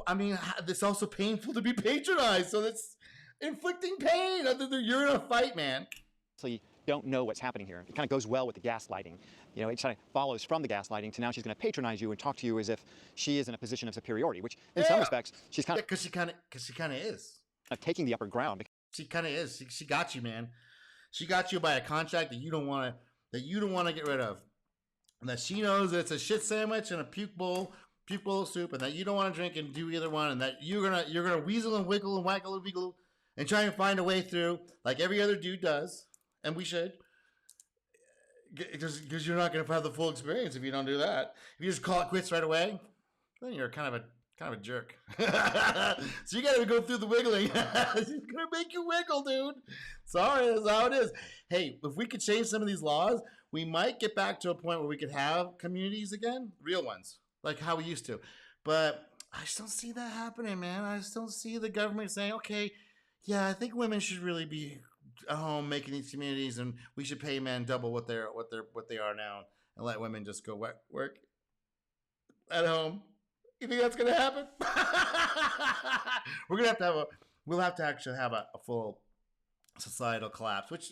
I mean, it's also painful to be patronized. So that's inflicting pain. You're in a fight, man. So you don't know what's happening here. It kind of goes well with the gaslighting. You know, it kind of follows from the gaslighting to now she's going to patronize you and talk to you as if she is in a position of superiority, which in some respects she's kind of because she kind of is taking the upper ground. She kind of is. She got you, man. She got you by a contract that you don't want to get rid of, and that she knows that it's a shit sandwich and a puke bowl of soup, and that you don't want to drink and do either one, and that you're gonna weasel and wiggle and waggle and wiggle and try and find a way through like every other dude does, and we should. Because you're not going to have the full experience if you don't do that. If you just call it quits right away, then you're kind of a jerk. So you got to go through the wiggling. It's going to make you wiggle, dude. Sorry, that's how it is. Hey, if we could change some of these laws, we might get back to a point where we could have communities again, real ones, like how we used to. But I just don't see that happening, man. I just don't see the government saying, okay, yeah, I think women should really be at home making these communities, and we should pay men double what they are now, and let women just go work at home. You think that's gonna happen? We'll have to actually have a full societal collapse, which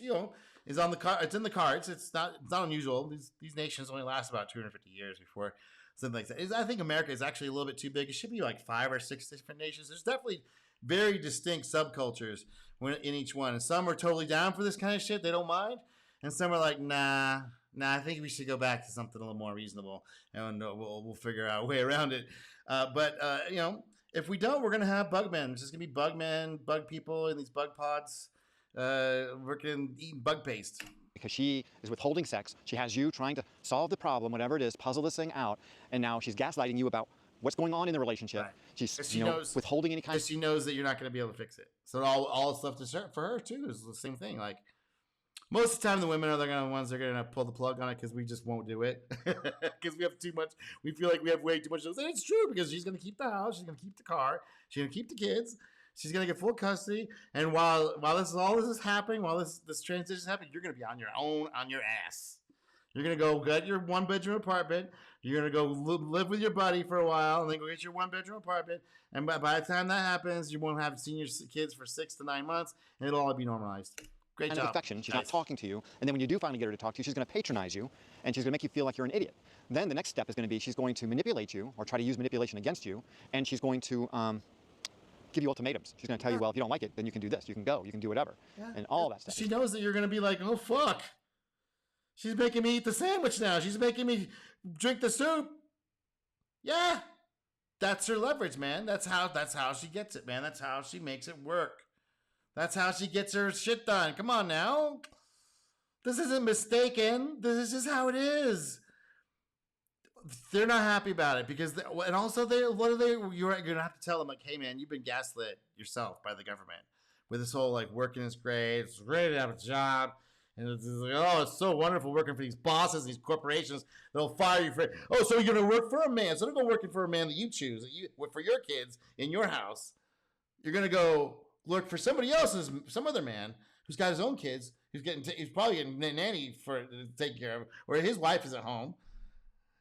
is on the card. It's in the cards. It's not unusual. These nations only last about 250 years before something like that. I think America is actually a little bit too big. It should be like 5 or 6 different nations. There's definitely very distinct subcultures in each one. And some are totally down for this kind of shit. They don't mind. And some are like, nah, I think we should go back to something a little more reasonable. And we'll figure out a way around it. But if we don't, we're going to have bug men. It's just going to be bug men, bug people in these bug pods eating bug paste. Because she is withholding sex. She has you trying to solve the problem, whatever it is, puzzle this thing out. And now she's gaslighting you about what's going on in the relationship. Right. She's withholding any kind of... She knows that you're not going to be able to fix it. So all stuff for her too is the same thing. Like most of the time, the women are the ones that are going to pull the plug on it because we just won't do it because we have too much. We feel like we have way too much. And it's true because she's going to keep the house, she's going to keep the car, she's going to keep the kids, she's going to get full custody. And while this is happening, while this transition is happening, you're going to be on your ass. You're going to go get your 1-bedroom apartment. You're going to go live with your buddy for a while and then go get your 1-bedroom apartment. And by the time that happens, you won't have seen your kids for 6 to 9 months, and it'll all be normalized. Great job. Affection. She's not talking to you. And then when you do finally get her to talk to you, she's going to patronize you, and she's going to make you feel like you're an idiot. Then the next step is going to be she's going to manipulate you or try to use manipulation against you, and she's going to give you ultimatums. She's going to tell you, well, if you don't like it, then you can do this. You can go. You can do whatever. Yeah. And all that stuff. She knows that you're going to be like, oh, fuck. She's making me eat the sandwich now. She's making me drink the soup. Yeah. That's her leverage, man. That's how she gets it, man. That's how she makes it work. That's how she gets her shit done. Come on now. This isn't mistaken. This is just how it is. They're not happy about it because, and also you're going to have to tell them like, hey man, you've been gaslit yourself by the government with this whole like working is great. It's great to have a job. And it's like, oh, it's so wonderful working for these bosses, these corporations. They'll fire you for it. Oh, so you're going to work for a man. So don't go working for a man that you choose, for your kids in your house. You're gonna go look for some other man who's got his own kids, he's probably getting a nanny to take care of, or his wife is at home,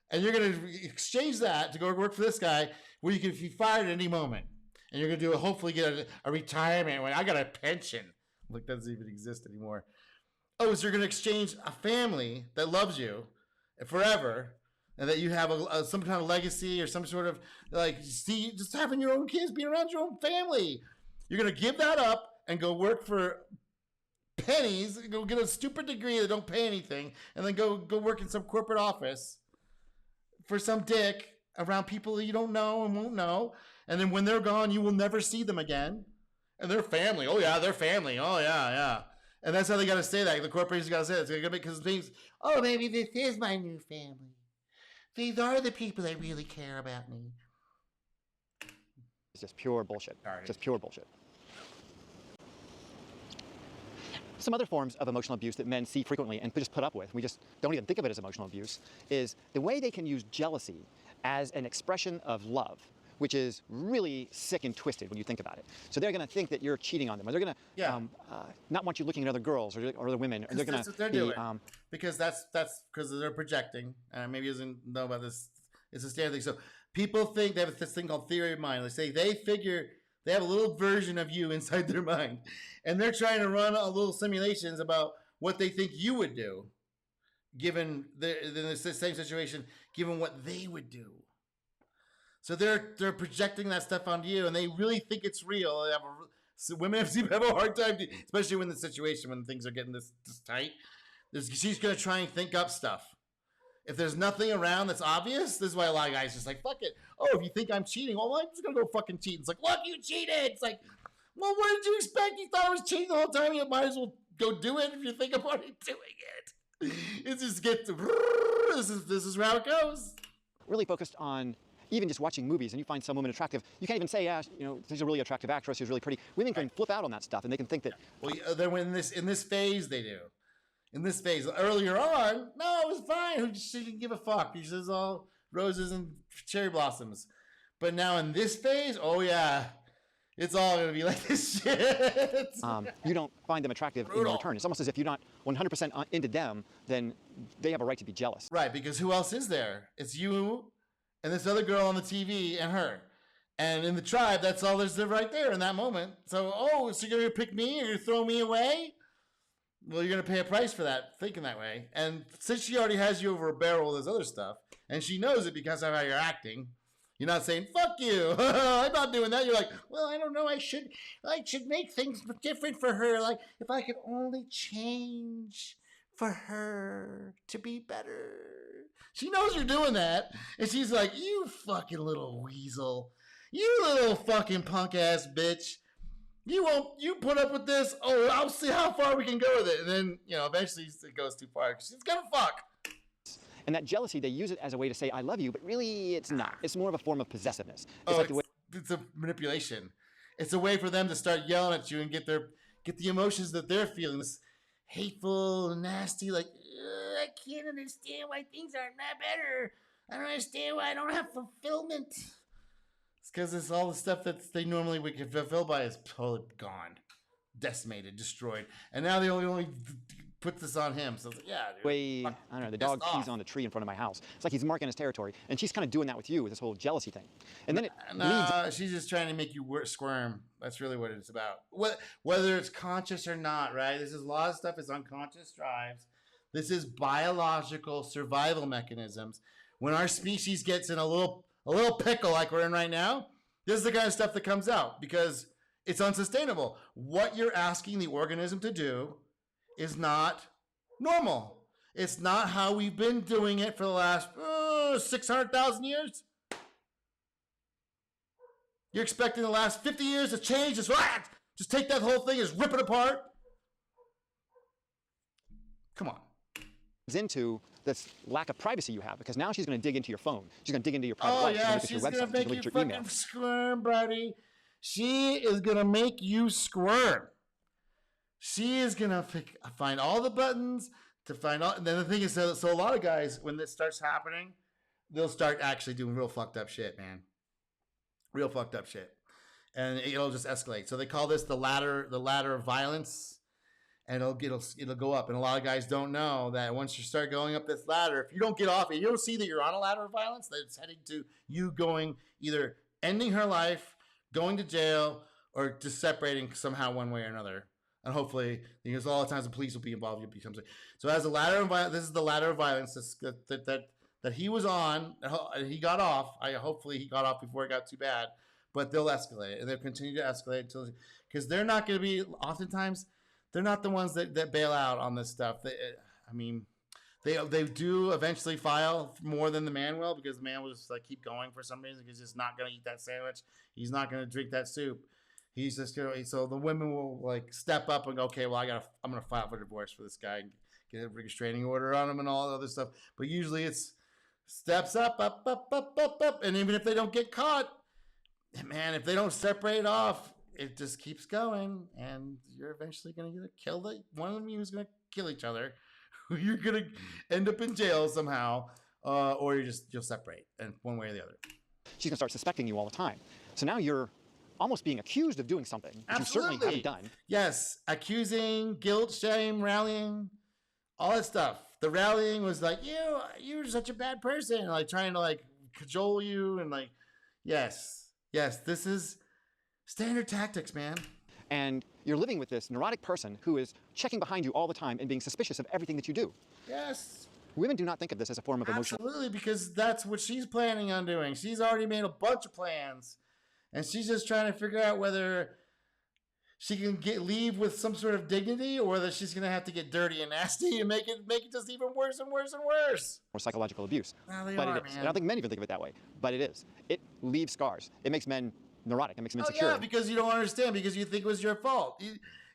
and you're gonna exchange that to go work for this guy where you can be fired at any moment, and you're gonna hopefully get a retirement when I got a pension. Like, that doesn't even exist anymore. Oh, so you're gonna exchange a family that loves you forever, and that you have some kind of legacy or some sort of, like, see, just having your own kids, being around your own family. You're gonna give that up and go work for pennies, go get a stupid degree that don't pay anything, and then go work in some corporate office for some dick around people that you don't know and won't know. And then when they're gone, you will never see them again. And their family, oh yeah, their family, oh yeah. And that's how they got to say that. The corporations got to say that. It's because things, oh, maybe this is my new family. These are the people that really care about me. It's just pure bullshit. Sorry. Just pure bullshit. Some other forms of emotional abuse that men see frequently and just put up with, we just don't even think of it as emotional abuse, is the way they can use jealousy as an expression of love, which is really sick and twisted when you think about it. So they're going to think that you're cheating on them, or they're going to not want you looking at other girls or other women. Or they're going to that's what they're doing. Because that's because they're projecting. Maybe he doesn't know about this. It's a standard thing. So people think they have this thing called theory of mind. They say they figure they have a little version of you inside their mind, and they're trying to run a little simulations about what they think you would do, given the same situation, given what they would do. So they're projecting that stuff onto you, and they really think it's real. Women have a hard time, especially when the situation, when things are getting this tight. She's going to try and think up stuff. If there's nothing around that's obvious, this is why a lot of guys just like, fuck it. Oh, if you think I'm cheating, well, I'm just going to go fucking cheat. It's like, look, you cheated. It's like, well, what did you expect? You thought I was cheating the whole time. You might as well go do it if you think I'm already doing it. It just gets, this is how it goes. Really focused on even just watching movies, and you find some woman attractive, you can't even say, she's a really attractive actress, she's really pretty. Women can flip out on that stuff, and they can think that. Well, then in this phase, they do. In this phase, earlier on, no, it was fine. She didn't give a fuck. She says all roses and cherry blossoms. But now in this phase, oh yeah, it's all gonna be like this shit. You don't find them attractive in return. It's almost as if you're not 100% into them, then they have a right to be jealous. Right, because who else is there? It's you and this other girl on the TV and her. And in the tribe, that's all there's right there in that moment. So, so you're going to pick me? You're going to throw me away? Well, you're going to pay a price for that, thinking that way. And since she already has you over a barrel with this other stuff, and she knows it because of how you're acting, you're not saying, fuck you, I'm not doing that. You're like, well, I don't know, I should make things different for her. Like, if I could only change for her to be better. She knows you're doing that, and she's like, you fucking little weasel. You little fucking punk ass bitch. You put up with this? Oh, I'll see how far we can go with it. And then, eventually it goes too far. She's gonna fuck. And that jealousy, they use it as a way to say, I love you, but really it's not. It's more of a form of possessiveness. It's a manipulation. It's a way for them to start yelling at you and get the emotions that they're feeling. This hateful, nasty, like, I can't understand why things aren't that better. I don't understand why I don't have fulfillment. It's because it's all the stuff that they normally would get fulfilled by is totally gone, decimated, destroyed, and now they only put this on him. So it's like, yeah, dude, I don't know. The dog pees on the tree in front of my house. It's like he's marking his territory, and she's kind of doing that with you with this whole jealousy thing. And then she's just trying to make you squirm. That's really what it's about. Whether it's conscious or not, right? This is a lot of stuff is unconscious drives. This is biological survival mechanisms. When our species gets in a little pickle like we're in right now, this is the kind of stuff that comes out because it's unsustainable. What you're asking the organism to do is not normal. It's not how we've been doing it for the last 600,000 years. You're expecting the last 50 years to change? Just take that whole thing, just rip it apart? Come on. Into this lack of privacy you have, because now she's going to dig into your phone. She's going to dig into your private life. Yeah, she's going to make you fucking squirm, buddy. She is going to make you squirm. She is going to find all the buttons to find all. And then the thing is, so a lot of guys, when this starts happening, they'll start actually doing real fucked up shit, man. Real fucked up shit. and it'll just escalate. So they call this the ladder of violence, and it'll go up. And a lot of guys don't know that once you start going up this ladder, if you don't get off it, you don't see that you're on a ladder of violence. That it's heading to you going either ending her life, going to jail, or just separating somehow one way or another. And hopefully, because all the times the police will be involved, you'll become so. As a ladder of violence, this is the ladder of violence that he was on. He got off. Hopefully he got off before it got too bad. But they'll escalate, and they'll continue to escalate until, because they're not going to be. Oftentimes, they're not the ones that bail out on this stuff. They do eventually file more than the man will, because the man will just like keep going for some reason. He's just not going to eat that sandwich. He's not going to drink that soup. He's just gonna. So the women will like step up and go, okay, well I'm gonna file for divorce for this guy and get a restraining order on him and all that other stuff. But usually it's steps up, and even if they don't get caught, man, if they don't separate off, it just keeps going, and you're eventually gonna get killed. One of you is gonna kill each other. You're gonna end up in jail somehow, or you'll separate, and one way or the other. She's gonna start suspecting you all the time. So now you're almost being accused of doing something that you certainly haven't done. Yes, accusing, guilt, shame, rallying, all that stuff. The rallying was like, you're such a bad person, like trying to like cajole you, and like, yes, this is standard tactics, man. And you're living with this neurotic person who is checking behind you all the time and being suspicious of everything that you do. Yes. Women do not think of this as a form of emotional. Absolutely, because that's what she's planning on doing. She's already made a bunch of plans. And she's just trying to figure out whether she can leave with some sort of dignity, or whether she's going to have to get dirty and nasty and make it just even worse and worse and worse. Or psychological abuse. Well, it is. Man. I don't think men even think of it that way, but it is. It leaves scars. It makes men neurotic. It makes men insecure. Yeah, because you don't understand, because you think it was your fault.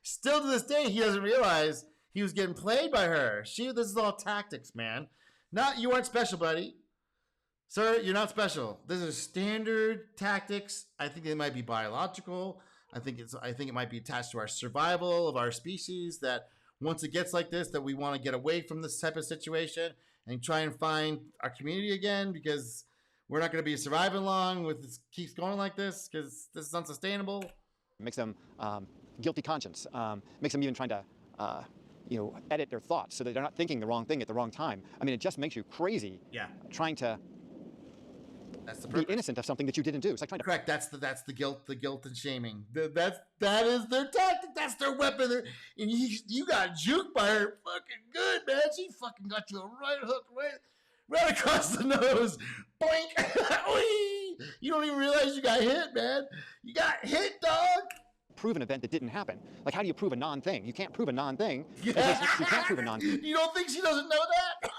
Still to this day, he doesn't realize he was getting played by her. This is all tactics, man. You aren't special, buddy. Sir, you're not special. This is standard tactics. I think they might be biological. I think it might be attached to our survival of our species, that once it gets like this, that we want to get away from this type of situation and try and find our community again, because we're not going to be surviving long if this keeps going like this, because this is unsustainable. It makes them guilty conscience. Makes them even trying to edit their thoughts so that they're not thinking the wrong thing at the wrong time. I mean, it just makes you crazy. Yeah. Trying to be innocent of something that you didn't do. It's like trying to. Correct. That's the guilt and shaming. That is their tactic. That's their weapon. And you got juked by her fucking good, man. She fucking got you a right hook right across the nose. Boink. You don't even realize you got hit, man. You got hit, dog. Prove an event that didn't happen. Like, how do you prove a non-thing? You can't prove a non-thing. You can't prove a non-thing. You don't think she doesn't know that?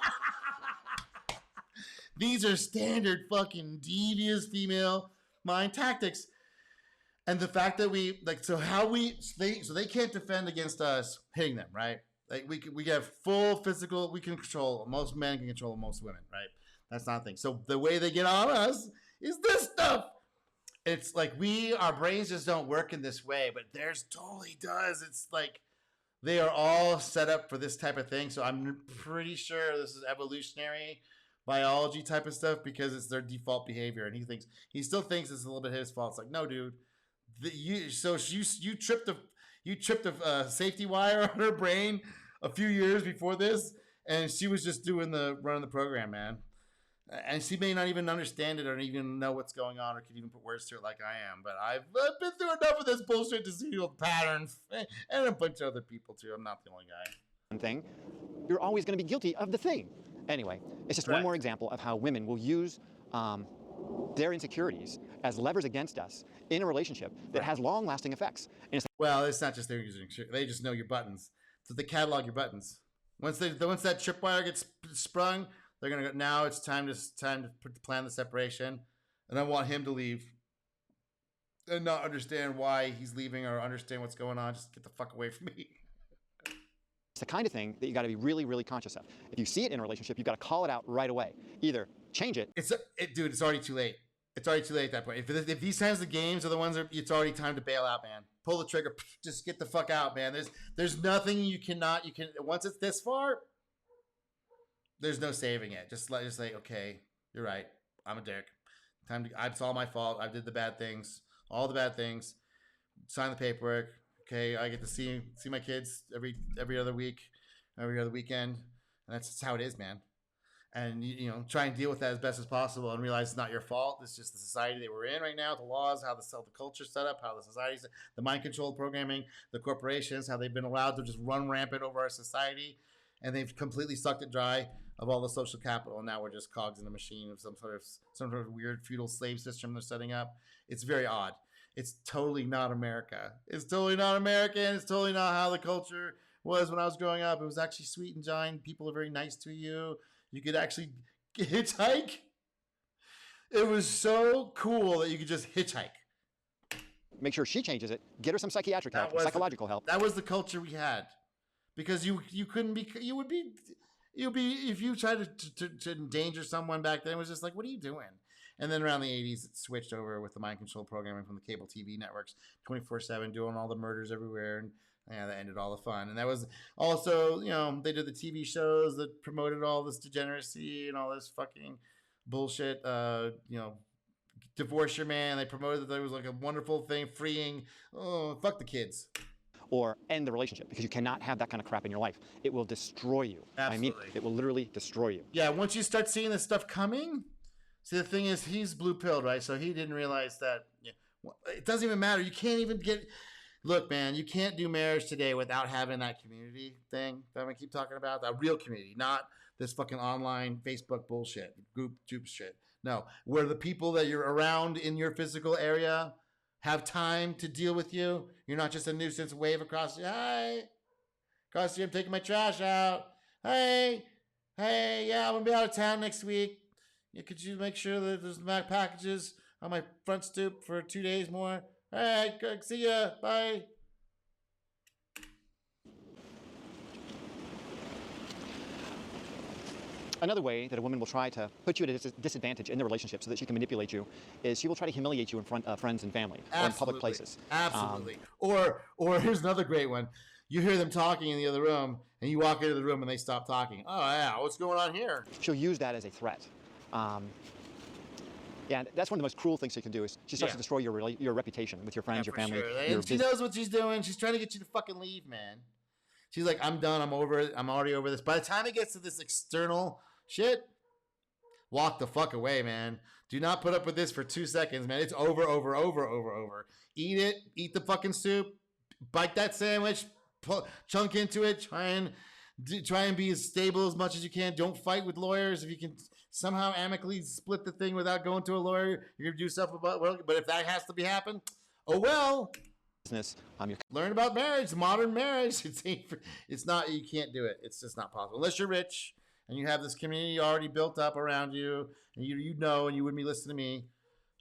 These are standard fucking devious female mind tactics. And the fact that they can't defend against us hitting them, right? Like we have full physical, we can control, most men can control most women, right? That's not a thing. So the way they get on us is this stuff. It's like our brains just don't work in this way, but theirs totally does. It's like they are all set up for this type of thing. So I'm pretty sure this is evolutionary biology type of stuff, because it's their default behavior, and he still thinks it's a little bit his fault. It's like, no, dude, you tripped a safety wire on her brain a few years before this, and she was just running the program, man. And she may not even understand it or even know what's going on, or could even put words to it like I am. But I've been through enough of this bullshit to see the patterns, and a bunch of other people too. I'm not the only guy. Thing, you're always going to be guilty of the thing. Anyway, it's just one more example of how women will use their insecurities as levers against us in a relationship that has long-lasting effects. And it's not just their using; they just know your buttons. So they catalog your buttons. Once that tripwire gets sprung, they're gonna go. Now it's time to plan the separation, and I want him to leave and not understand why he's leaving or understand what's going on. Just get the fuck away from me. It's the kind of thing that you got to be really, really conscious of. If you see it in a relationship, you've got to call it out right away. Either change it. Dude, it's already too late. It's already too late at that point. If these kinds of games are the ones that it's already time to bail out, man. Pull the trigger. Just get the fuck out, man. There's nothing you can once it's this far, there's no saving it. Just like, okay, you're right. I'm a dick. It's all my fault. I did the bad things. all the bad things, sign the paperwork. Okay, I get to see my kids every other week, every other weekend, and that's just how it is, man. And try and deal with that as best as possible, and realize it's not your fault. It's just the society that we're in right now, the laws, how the culture's set up, how the society's, the mind control programming, the corporations, how they've been allowed to just run rampant over our society, and they've completely sucked it dry of all the social capital. And now we're just cogs in a machine of some sort of weird feudal slave system they're setting up. It's very odd. It's totally not America. It's totally not American. It's totally not how the culture was when I was growing up. It was actually sweet and kind. People are very nice to you. You could actually hitchhike. It was so cool that you could just hitchhike. Make sure she changes it. Get her some psychiatric help, psychological help. That was the culture we had, because you couldn't be. You'd be if you tried to endanger someone back then. It was just like, what are you doing? And then around the 80s, it switched over with the mind control programming from the cable TV networks, 24/7, doing all the murders everywhere, and that ended all the fun. And that was also, they did the TV shows that promoted all this degeneracy and all this fucking bullshit. Divorce your man. They promoted that there was like a wonderful thing, freeing. Oh, fuck the kids. Or end the relationship, because you cannot have that kind of crap in your life. It will destroy you. Absolutely. I mean, it will literally destroy you. Yeah, once you start seeing this stuff coming. See, the thing is, he's blue-pilled, right? So he didn't realize that it doesn't even matter. You can't even get... Look, man, you can't do marriage today without having that community thing that I'm going to keep talking about. That real community, not this fucking online Facebook bullshit, group shit. No, where the people that you're around in your physical area have time to deal with you. You're not just a nuisance wave across the... Hi, across the... I'm taking my trash out. Hey, yeah, I'm going to be out of town next week. Yeah, could you make sure that there's Mac packages on my front stoop for 2 days more? All right, see ya. Bye. Another way that a woman will try to put you at a disadvantage in the relationship so that she can manipulate you is she will try to humiliate you in front of friends and family or in public places. Absolutely. Or here's another great one. You hear them talking in the other room, and you walk into the room and they stop talking. Oh, yeah, what's going on here? She'll use that as a threat. Yeah, that's one of the most cruel things she can do is she starts to destroy your reputation with your friends, your family. Sure. And she knows what she's doing. She's trying to get you to fucking leave, man. She's like, I'm done. I'm over it. I'm already over this. By the time it gets to this external shit, walk the fuck away, man. Do not put up with this for 2 seconds, man. It's over. Eat it. Eat the fucking soup. Bite that sandwich. Chunk into it. Try and be as stable as much as you can. Don't fight with lawyers. If you can somehow amicably split the thing without going to a lawyer, you're gonna do stuff about. But if that has to happen, oh well. Learn about marriage, modern marriage. It's not. You can't do it. It's just not possible unless you're rich and you have this community already built up around you, and you know, and you wouldn't be listening to me.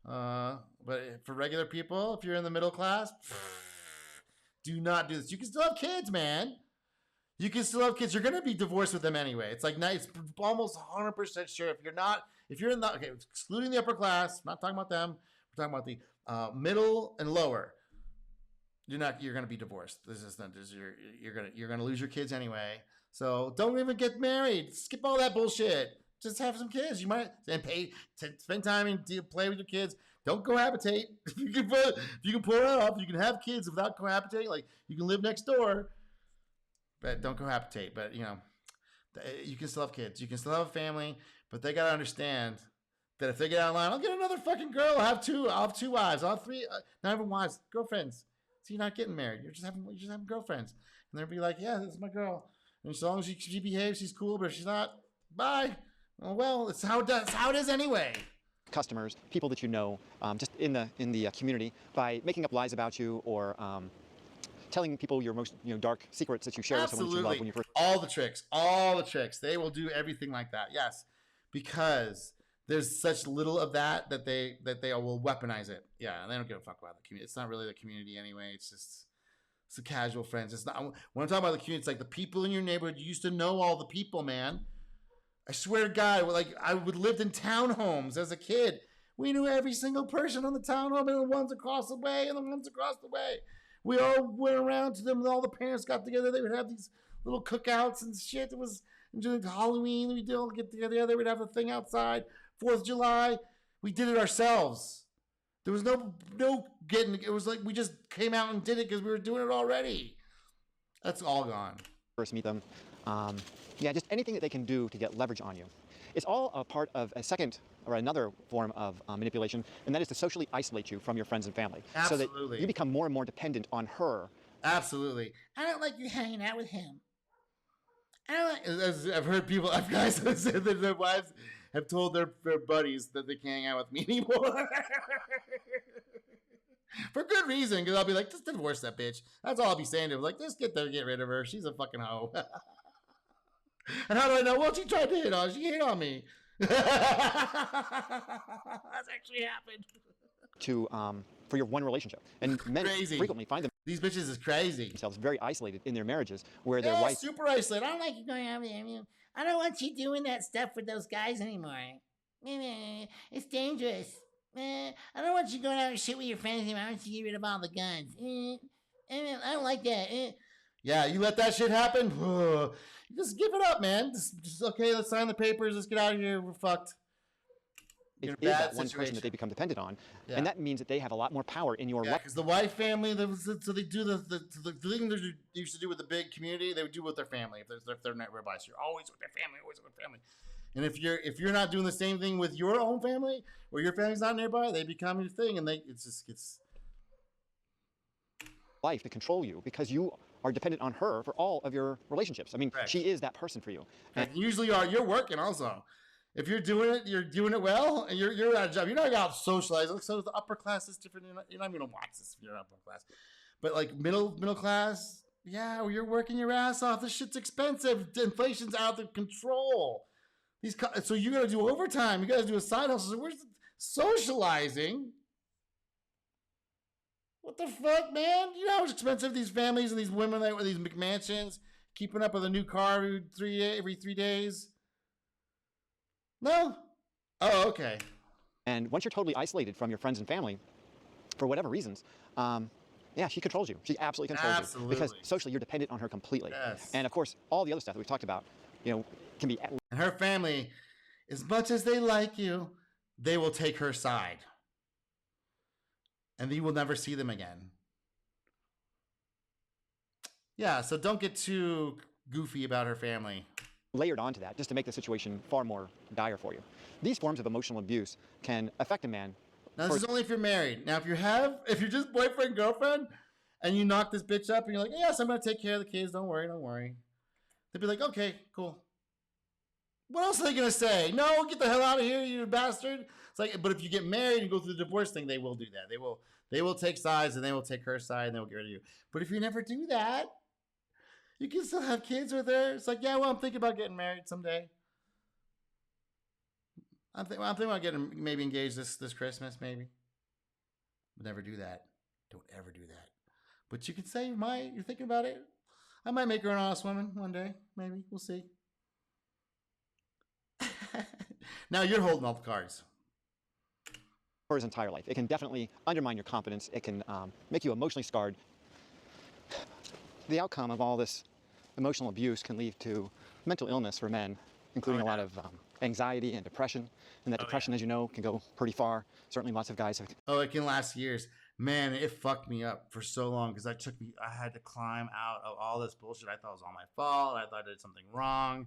But for regular people, if you're in the middle class, do not do this. You can still have kids, man. You can still have kids. You're going to be divorced with them anyway. It's like nice, almost 100% sure. If you're in the, okay, excluding the upper class, I'm not talking about them. We're talking about the middle and lower. You're going to be divorced. You're going to lose your kids anyway. So don't even get married. Skip all that bullshit. Just have some kids. You might spend time and play with your kids. Don't cohabitate. If you can pull it off, you can have kids without cohabitating. Like you can live next door. But don't cohabitate. But, you can still have kids. You can still have a family. But they got to understand that if they get out of line, I'll get another fucking girl. I'll have two wives. I'll have three, not even wives, girlfriends. So you're not getting married. You're just having girlfriends. And they'll be like, yeah, this is my girl. And as long as she behaves, she's cool. But if she's not, bye. Oh, well, it's how it is anyway. Customers, people that you know, just in the community, by making up lies about you or telling people your most dark secrets that you share with someone that you love when you first. All the tricks. They will do everything like that. Yes, because there's such little of that they will weaponize it. Yeah, and they don't give a fuck about the community. It's not really the community anyway. It's the casual friends. It's not when I'm talking about the community. It's like the people in your neighborhood. You used to know all the people, man. I swear to God, like I lived in townhomes as a kid. We knew every single person on the townhome and the ones across the way and the ones across the way. We all went around to them and all the parents got together. They would have these little cookouts and shit. It was during Halloween. We'd all get together. We'd have a thing outside. 4th of July. We did it ourselves. There was no getting. It was like we just came out and did it because we were doing it already. That's all gone. First meet them. Yeah, just anything that they can do to get leverage on you. It's all a part of a second or another form of manipulation, and that is to socially isolate you from your friends and family. Absolutely. So that you become more and more dependent on her. Absolutely. I don't like you hanging out with him. I don't like, as I've heard people, guys have said that their wives have told their buddies that they can't hang out with me anymore. For good reason, because I'll be like, just divorce that bitch. That's all I'll be saying to them. Like, just get rid of her. She's a fucking hoe. And how do I know? Well, she tried to hit on. She hit on me. That's actually happened. For your one relationship, and men frequently find these bitches is crazy. Themselves very isolated in their marriages, where their wife super isolated. I don't like you going out with him. I don't want you doing that stuff with those guys anymore. It's dangerous. I don't want you going out and shit with your friends anymore. I want you to get rid of all the guns. I don't like that. Yeah, you let that shit happen. Just give it up, man. Just okay. Let's sign the papers. Let's get out of here. We're fucked. Is that one person that they become dependent on, and that means that they have a lot more power in your life. Because the wife family, so they do the thing they used to do with the big community, they would do with their family if they're not nearby. So you're always with their family, always with their family. And if you're not doing the same thing with your own family, or your family's not nearby, they become your thing, and it's life to control you because you are dependent on her for all of your relationships. I mean, she is that person for you. And usually you're working also. If you're doing it well, and you're at a job. You're not going to socialize. So the upper class is different. You're not even going to watch this if you're upper class. But like middle class, yeah, you're working your ass off. This shit's expensive. Inflation's out of control. So you got to do overtime. You got to do a side hustle. So where's the socializing? What the fuck, man? You know how expensive these families and these women with these McMansions, keeping up with a new car every 3 days. No? Oh, okay. And once you're totally isolated from your friends and family, for whatever reasons, she controls you. She absolutely controls you. Because socially, you're dependent on her completely. Yes. And of course, all the other stuff that we've talked about, can be... And her family, as much as they like you, they will take her side. And you will never see them again. Yeah, so don't get too goofy about her family. Layered onto that just to make the situation far more dire for you. These forms of emotional abuse can affect a man. Now, this is only if you're married. Now, if you're just boyfriend, girlfriend, and you knock this bitch up and you're like, yes, I'm going to take care of the kids. Don't worry. They'd be like, okay, cool. What else are they going to say? No, get the hell out of here, you bastard. It's like, but if you get married and go through the divorce thing, they will do that. They will take sides and they will take her side and they will get rid of you. But if you never do that, you can still have kids with her. It's like, yeah, well, I'm thinking about getting married someday. I'm thinking about getting maybe engaged this Christmas, maybe. But never do that. Don't ever do that. But you can say you're thinking about it. I might make her an honest woman one day, maybe. We'll see. Now you're holding all the cards. For his entire life. It can definitely undermine your confidence. It can make you emotionally scarred. The outcome of all this emotional abuse can lead to mental illness for men, including a lot of anxiety and depression. And that depression, as you know, can go pretty far. Certainly lots of guys have... Oh, it can last years. Man, it fucked me up for so long because I had to climb out of all this bullshit. I thought it was all my fault. I thought I did something wrong.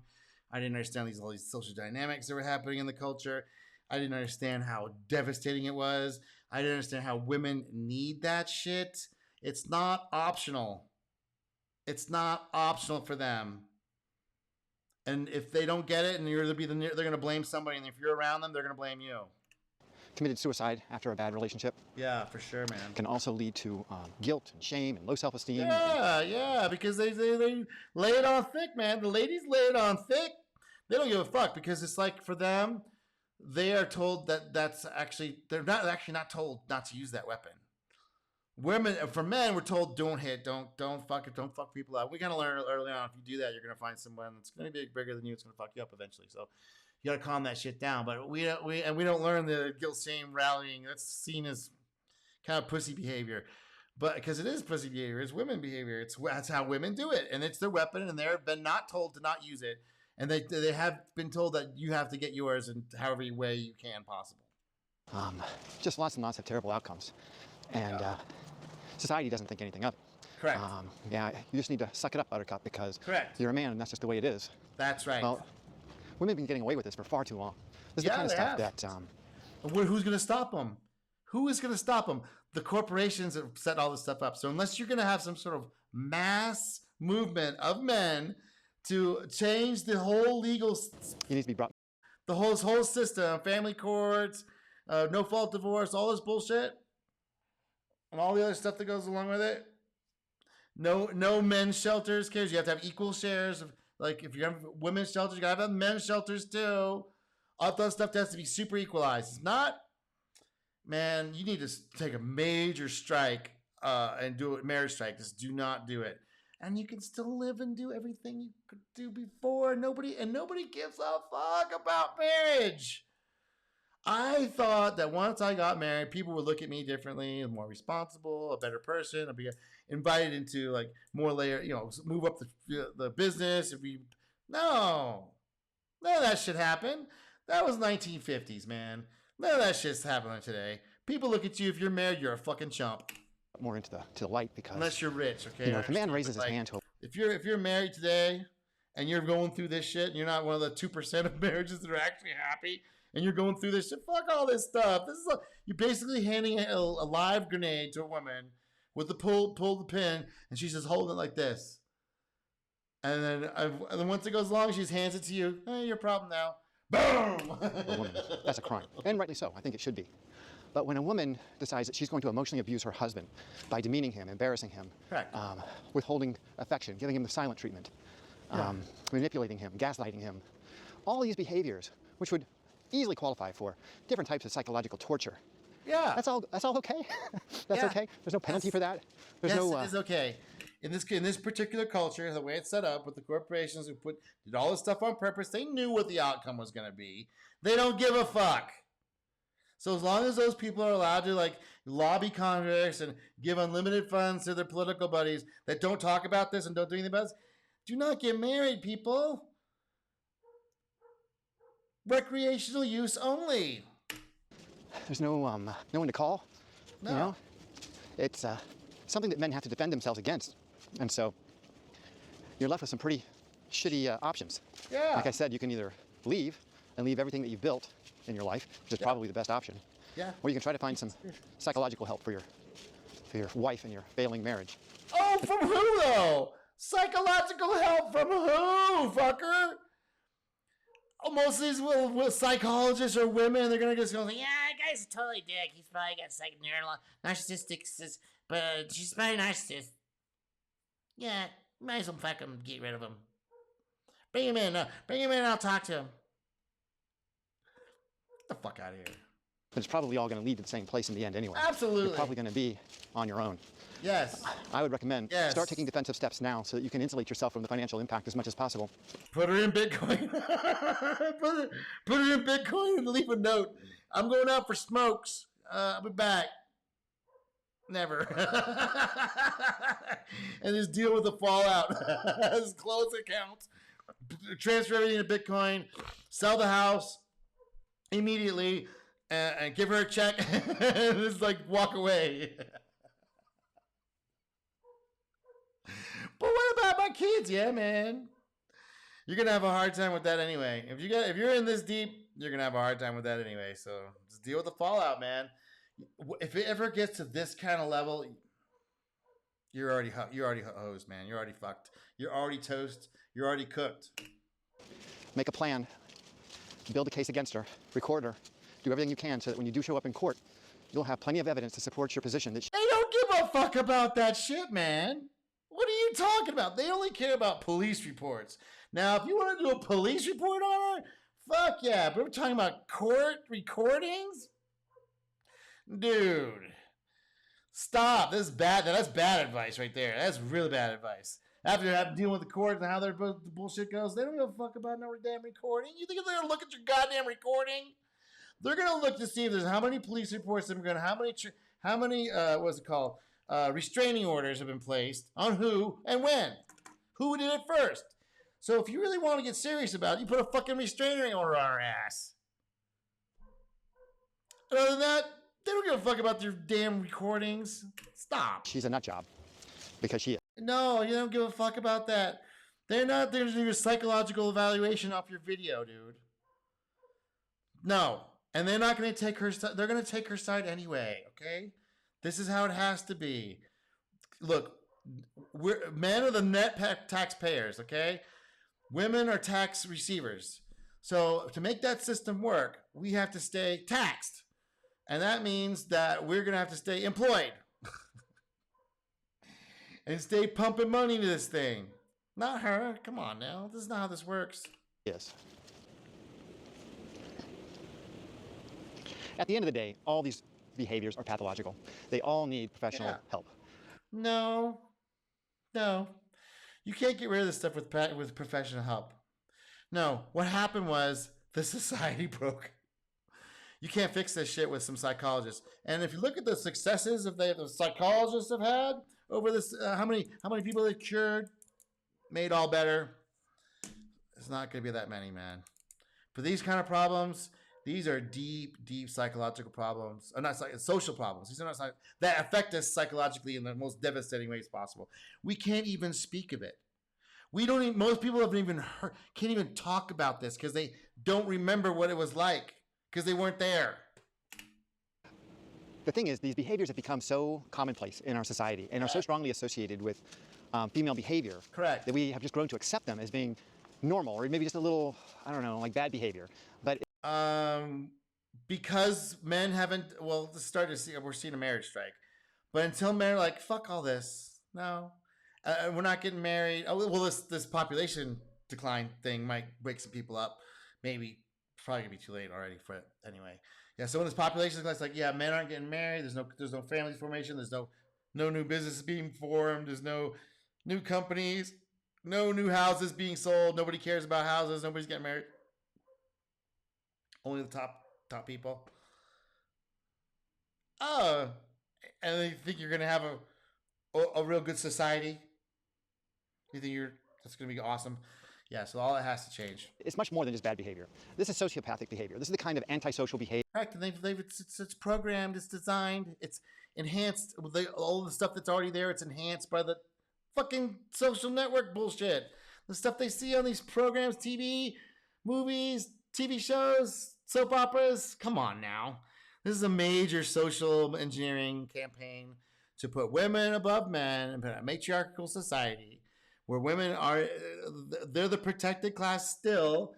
I didn't understand all these social dynamics that were happening in the culture. I didn't understand how devastating it was. I didn't understand how women need that shit. It's not optional. It's not optional for them. And if they don't get it, and they're going to blame somebody, and if you're around them, they're going to blame you. Committed suicide after a bad relationship. Yeah, for sure, man. Can also lead to guilt and shame and low self-esteem. Yeah, because they lay it on thick, man. The ladies lay it on thick. They don't give a fuck because it's like for them, they are told they're not told not to use that weapon. For men, we're told don't hit, don't fuck people up. We gotta learn early on. If you do that, you're gonna find someone that's gonna be bigger than you. It's gonna fuck you up eventually. So you gotta calm that shit down. But we don't learn the guilt, shame, rallying. That's seen as kind of pussy behavior. But because it is pussy behavior, it's women behavior. That's how women do it, and it's their weapon, and they've been not told to not use it, and they have been told that you have to get yours in however way you can possible. Just lots and lots of terrible outcomes. And society doesn't think anything of it. Correct. Yeah, you just need to suck it up, Buttercup, because Correct. you're a man and that's just the way it is. That's right. Well, women have been getting away with this for far too long. This is the Yeah, kind of they stuff have. that Who's going to stop them? Who is going to stop them? The corporations have set all this stuff up. So unless you're going to have some sort of mass movement of men to change the whole legal, he needs to be brought. the whole system, family courts, no fault divorce, all this bullshit, and all the other stuff that goes along with it. No men's shelters cares. You have to have equal shares of, like, if you have women's shelters, you gotta have men's shelters too. All that stuff has to be super equalized. It's not, man. You need to take a major strike and do it, marriage strike. Just do not do it, and you can still live and do everything you could do before. Nobody gives a fuck about marriage. I thought that once I got married, people would look at me differently, more responsible, a better person. I'd be invited into like more layer, move up the business. None of that shit happened. That was 1950s, man. None of that shit's happening today. People look at you, if you're married, you're a fucking chump. More into the light, because unless you're rich, okay. if a man raises his hand to if you're married today and you're going through this shit, and you're not one of the 2% of marriages that are actually happy, and you're going through this shit, fuck all this stuff. You're basically handing a live grenade to a woman with the pull the pin, and she's just holding it like this. And then once it goes along, she just hands it to you. Hey, your problem now. Boom! That's a crime, and rightly so. I think it should be. But when a woman decides that she's going to emotionally abuse her husband by demeaning him, embarrassing him, withholding affection, giving him the silent treatment, manipulating him, gaslighting him, all these behaviors, which would easily qualify for different types of psychological torture. Yeah. That's all okay? That's okay? There's no penalty for that? It is okay. In this particular culture, the way it's set up with the corporations who did all this stuff on purpose, they knew what the outcome was going to be. They don't give a fuck. So as long as those people are allowed to lobby Congress and give unlimited funds to their political buddies that don't talk about this and don't do anything about this, do not get married, people. Recreational use only. There's no one to call. No. It's something that men have to defend themselves against, and so you're left with some pretty shitty options. Yeah. Like I said, you can either leave and leave everything that you've built in your life, which is probably the best option. Yeah. Or you can try to find some psychological help for your wife and your failing marriage. Oh, from who though? Psychological help from who, fucker? Oh, most of these psychologists are women. They're gonna just go, yeah, that guy's a totally dick. He's probably got narcissistic, but she's probably a narcissist. Yeah, might as well fucking get rid of him. Bring him in. And I'll talk to him. Get the fuck out of here. But it's probably all going to lead to the same place in the end anyway. Absolutely. You're probably going to be on your own. Yes. I would recommend start taking defensive steps now so that you can insulate yourself from the financial impact as much as possible. Put her in Bitcoin. put her in Bitcoin and leave a note. I'm going out for smokes. I'll be back. Never. And just deal with the fallout. Just close accounts. Transfer everything to Bitcoin. Sell the house immediately. And give her a check. And just walk away. But what about my kids? Yeah, man. You're gonna have a hard time with that anyway. If you're in this deep, you're gonna have a hard time with that anyway. So just deal with the fallout, man. If it ever gets to this kind of level, you're already hosed, man. You're already fucked. You're already toast. You're already cooked. Make a plan. Build a case against her. Record her. Do everything you can so that when you do show up in court, you'll have plenty of evidence to support your position. That they don't give a fuck about that shit, man. What are you talking about? They only care about police reports. Now, if you want to do a police report on her, fuck yeah. But we're talking about court recordings? Dude. Stop. This is bad. That's bad advice right there. That's really bad advice. After having to deal with the court and how the bullshit goes, they don't give a fuck about no damn recording. You think they're going to look at your goddamn recording? They're going to look to see if there's how many police reports have been going, how many what's it called? Restraining orders have been placed on who and when. Who did it first? So if you really want to get serious about it, you put a fucking restraining order on her ass. And other than that, they don't give a fuck about their damn recordings. Stop. She's a nut job because she is. No, you don't give a fuck about that. They're not there to do a psychological evaluation off your video, dude. No. And they're not going to take her side. They're going to take her side anyway, okay? This is how it has to be. Look, men are the net taxpayers, okay? Women are tax receivers. So to make that system work, we have to stay taxed. And that means that we're going to have to stay employed. And stay pumping money into this thing. Not her. Come on now. This is not how this works. Yes. At the end of the day, all these behaviors are pathological. They all need professional help. No. You can't get rid of this stuff with professional help. No. What happened was the society broke. You can't fix this shit with some psychologists. And if you look at the successes of the psychologists have had over this, how many people they've cured, made all better, it's not going to be that many, man. For these kind of problems, these are deep psychological problems. Or not social problems. These are not that affect us psychologically in the most devastating ways possible. We can't even speak of it. We don't even, most people haven't even heard, can't even talk about this because they don't remember what it was like because they weren't there. The thing is, these behaviors have become so commonplace in our society and are so strongly associated with female behavior. Correct. That we have just grown to accept them as being normal, or maybe just a little, I don't know, like bad behavior. But because men haven't, well, we're seeing a marriage strike. But until marriage, like, fuck all this. No. We're not getting married. Oh, well, this population decline thing might wake some people up. Maybe. Probably gonna be too late already for it anyway. Yeah, so when this population is like, yeah, men aren't getting married. There's no family formation. There's no new businesses being formed. There's no new companies. No new houses being sold. Nobody cares about houses. Nobody's getting married. Only the top people. Oh, and you think you're gonna have a real good society? You think that's gonna be awesome? Yeah, so all that has to change. it's much more than just bad behavior. This is sociopathic behavior. This is the kind of antisocial behavior. Correct, and it's programmed, it's designed, it's enhanced. All the stuff that's already there, it's enhanced by the fucking social network bullshit. The stuff they see on these programs, TV, movies, TV shows, soap operas. Come on now. This is a major social engineering campaign to put women above men and put a matriarchal society where women they're the protected class still,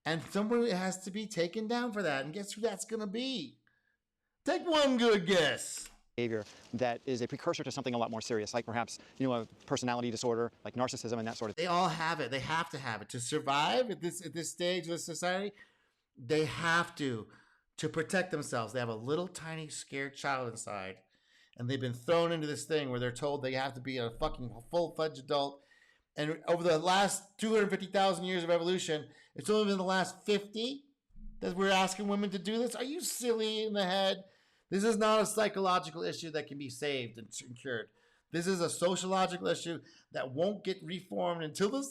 and someone has to be taken down for that. And guess who that's going to be? Take one good guess. Behavior that is a precursor to something a lot more serious, like perhaps, a personality disorder, like narcissism and that sort of thing. They all have it. They have to have it. To survive at this stage of the society, they have to protect themselves. They have a little tiny scared child inside, and they've been thrown into this thing where they're told they have to be a fucking full-fledged adult. And over the last 250,000 years of evolution, it's only been the last 50 that we're asking women to do this. Are you silly in the head? This is not a psychological issue that can be saved and cured. This is a sociological issue that won't get reformed until the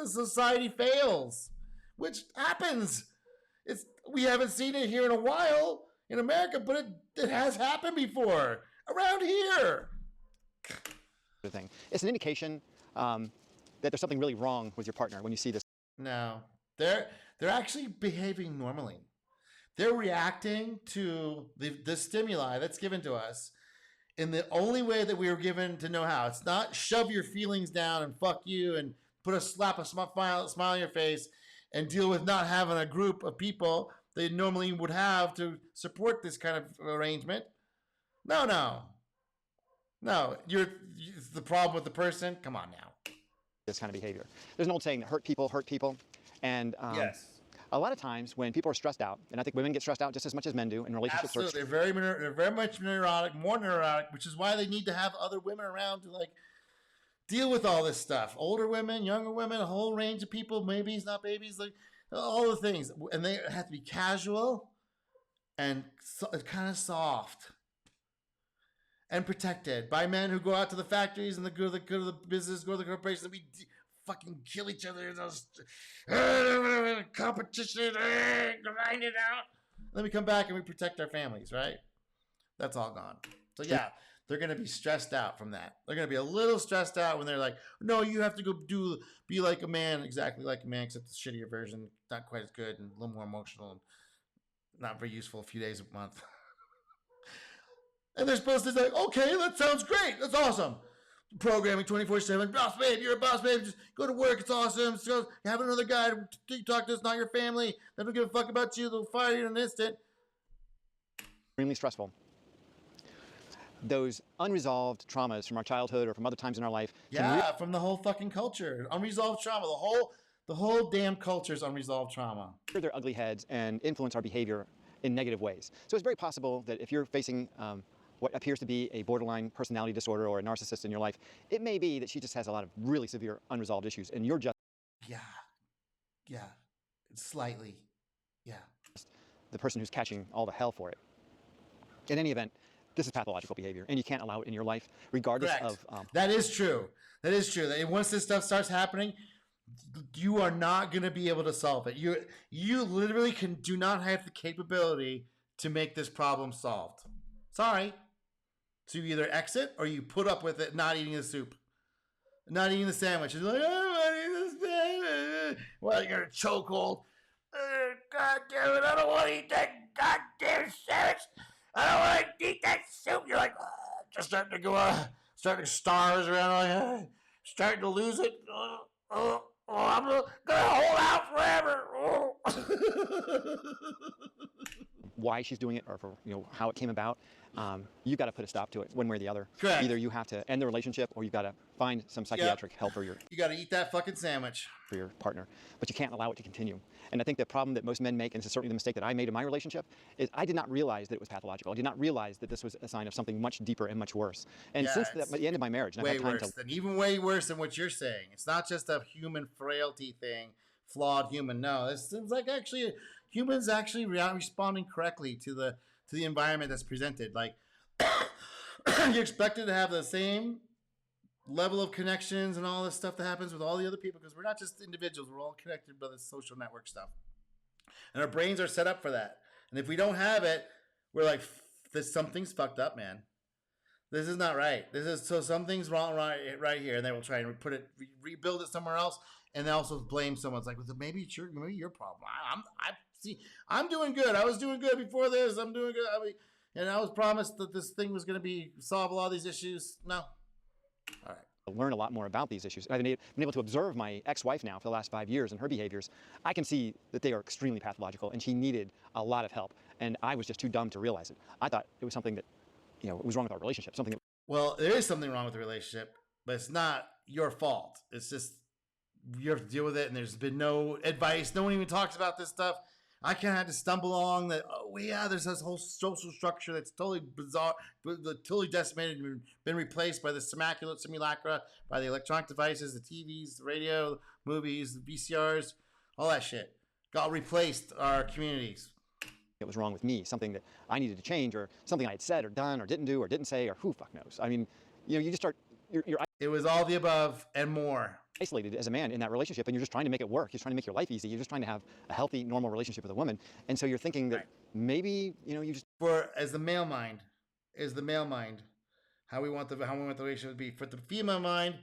society fails, which happens. We haven't seen it here in a while in America, but it has happened before around here. It's an indication that there's something really wrong with your partner when you see this. No, they're actually behaving normally. They're reacting to the stimuli that's given to us in the only way that we were given to know how. It's not shove your feelings down and fuck you and put a smile on your face and deal with not having a group of people they normally would have to support this kind of arrangement. No. It's the problem with the person. Come on now. This kind of behavior. There's an old saying that hurt people. And yes. A lot of times when people are stressed out, and I think women get stressed out just as much as men do in relationships. Absolutely. They're very much neurotic, more neurotic, which is why they need to have other women around to deal with all this stuff. Older women, younger women, a whole range of people, babies, not babies, all the things. And they have to be casual and kind of soft and protected by men who go out to the factories and go to the business, go to the corporations, and we fucking kill each other in those competition, grind it out. then we come back and we protect our families, right? That's all gone. So yeah, they're gonna be stressed out from that. They're gonna be a little stressed out when they're like, no, you have to go be like a man, exactly like a man, except the shittier version, not quite as good and a little more emotional and not very useful a few days a month. And they're supposed to say, okay, that sounds great. That's awesome. Programming 24/7. Boss babe, you're a boss babe. Just go to work. It's awesome. So have another guy to talk to. It's not your family. They don't give a fuck about you. They'll fire you in an instant. Extremely stressful. Those unresolved traumas from our childhood or from other times in our life. Yeah, from the whole fucking culture. Unresolved trauma. The whole damn culture is unresolved trauma. Rear their ugly heads and influence our behavior in negative ways. So it's very possible that if you're facing what appears to be a borderline personality disorder or a narcissist in your life, it may be that she just has a lot of really severe unresolved issues, and you're just Slightly, the person who's catching all the hell for it. In any event, this is pathological behavior, and you can't allow it in your life, regardless correct. of. That is true. That is true. That once this stuff starts happening, you are not going to be able to solve it. You literally do not have the capability to make this problem solved. Sorry. So you either exit or you put up with it, not eating the soup, not eating the sandwich. It's like, oh, well, you're a chokehold. God damn it! I don't want to eat that goddamn sandwich. I don't want to eat that soup. You're like, just starting to go, starting to stars around, like, starting to lose it. I'm gonna hold out forever. Why she's doing it, or for how it came about, you've got to put a stop to it one way or the other. Correct. Either you have to end the relationship, or you've got to find some psychiatric help for your. You got to eat that fucking sandwich for your partner, but you can't allow it to continue. And I think the problem that most men make, and this is certainly the mistake that I made in my relationship, is I did not realize that it was pathological. I did not realize that this was a sign of something much deeper and much worse. And since the end of my marriage, and way I've had time worse than even way worse than what you're saying. It's not just a human frailty thing, flawed human. No, it seems like actually humans actually responding correctly to the environment that's presented. Like you're expected to have the same level of connections and all this stuff that happens with all the other people, because we're not just individuals, we're all connected by this social network stuff, and our brains are set up for that. And if we don't have it, we're like, something's fucked up, man. This is not right. So something's wrong right here, and they will try and put it, rebuild it somewhere else, and they also blame someone. It's like, well, maybe it's your problem. I'm doing good. I was doing good before this. I'm doing good. And I was promised that this thing was going to solve all these issues. No. All right. Learn a lot more about these issues. I've been able to observe my ex-wife now for the last 5 years and her behaviors. I can see that they are extremely pathological, and she needed a lot of help. And I was just too dumb to realize it. I thought it was something that, it was wrong with our relationship. Well, there is something wrong with the relationship, but it's not your fault. It's just you have to deal with it, and there's been no advice. No one even talks about this stuff. I kind of had to stumble along that, there's this whole social structure that's totally bizarre, totally decimated, and been replaced by the simulacra, by the electronic devices, the TVs, the radio, movies, the VCRs, all that shit. Got replaced our communities. It was wrong with me, something that I needed to change, or something I had said or done or didn't do or didn't say, or who fuck knows. I mean, you just start, you're It was all the above and more. Isolated as a man in that relationship, and you're just trying to make it work. You're trying to make your life easy. You're just trying to have a healthy, normal relationship with a woman. And so you're thinking that maybe, you just... As the male mind, how we want the relationship to be. For the female mind,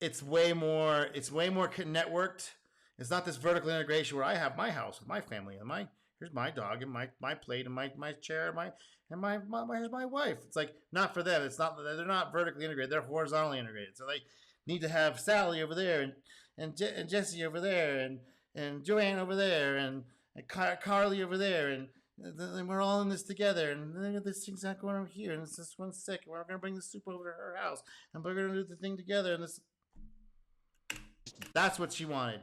it's way more networked. It's not this vertical integration where I have my house with my family and here's my dog and my plate and my chair and here's my wife. It's like, not for them. It's not, they're not vertically integrated. They're horizontally integrated. So they need to have Sally over there and Jesse over there and Joanne over there and Carly over there, and we're all in this together, and this thing's not going over here, and this one's sick, and we're going to bring the soup over to her house, and we're going to do the thing together, and that's what she wanted.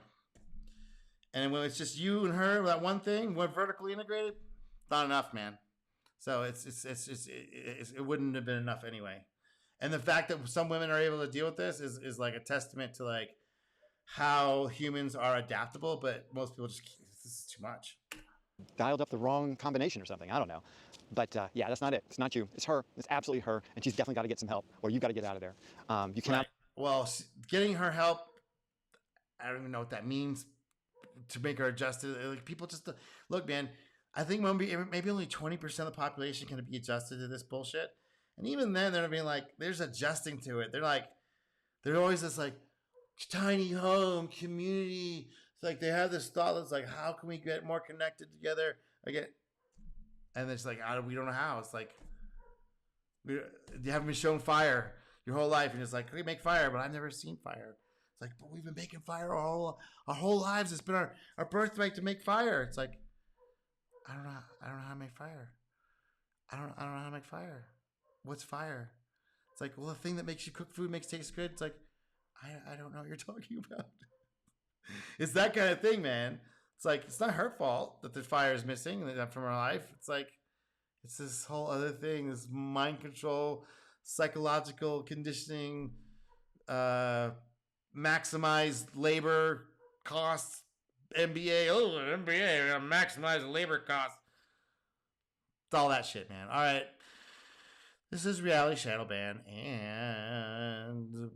And when it's just you and her, that one thing, we're vertically integrated, not enough, man. So it wouldn't have been enough anyway. And the fact that some women are able to deal with this is like a testament to like how humans are adaptable, but most people just, this is too much. Dialed up the wrong combination or something. I don't know. But that's not it. It's not you. It's her. It's absolutely her. And she's definitely got to get some help, or you've got to get out of there. You cannot. Right. Well, getting her help, I don't even know what that means to make her adjust. Like, people just look, man. I think maybe only 20% of the population can be adjusted to this bullshit. And even then, they're being like, there's adjusting to it. They're always this like tiny home community. It's like they have this thought that's like, how can we get more connected together? And it's like, we don't know how. It's like, you haven't been shown fire your whole life, and it's like, we make fire, but I've never seen fire. It's like, but we've been making fire our whole lives. It's been our birthright to make fire. It's like, I don't know how to make fire. I don't know how to make fire. What's fire? It's like, well, the thing that makes you cook food makes it taste good. It's like, I don't know what you're talking about. It's that kind of thing, man. It's like, it's not her fault that the fire is missing from her life. It's like, it's this whole other thing, this mind control, psychological conditioning, maximize labor costs, MBA. Oh, MBA, maximize labor costs. It's all that shit, man. All right. This is Reality Shadow Band, and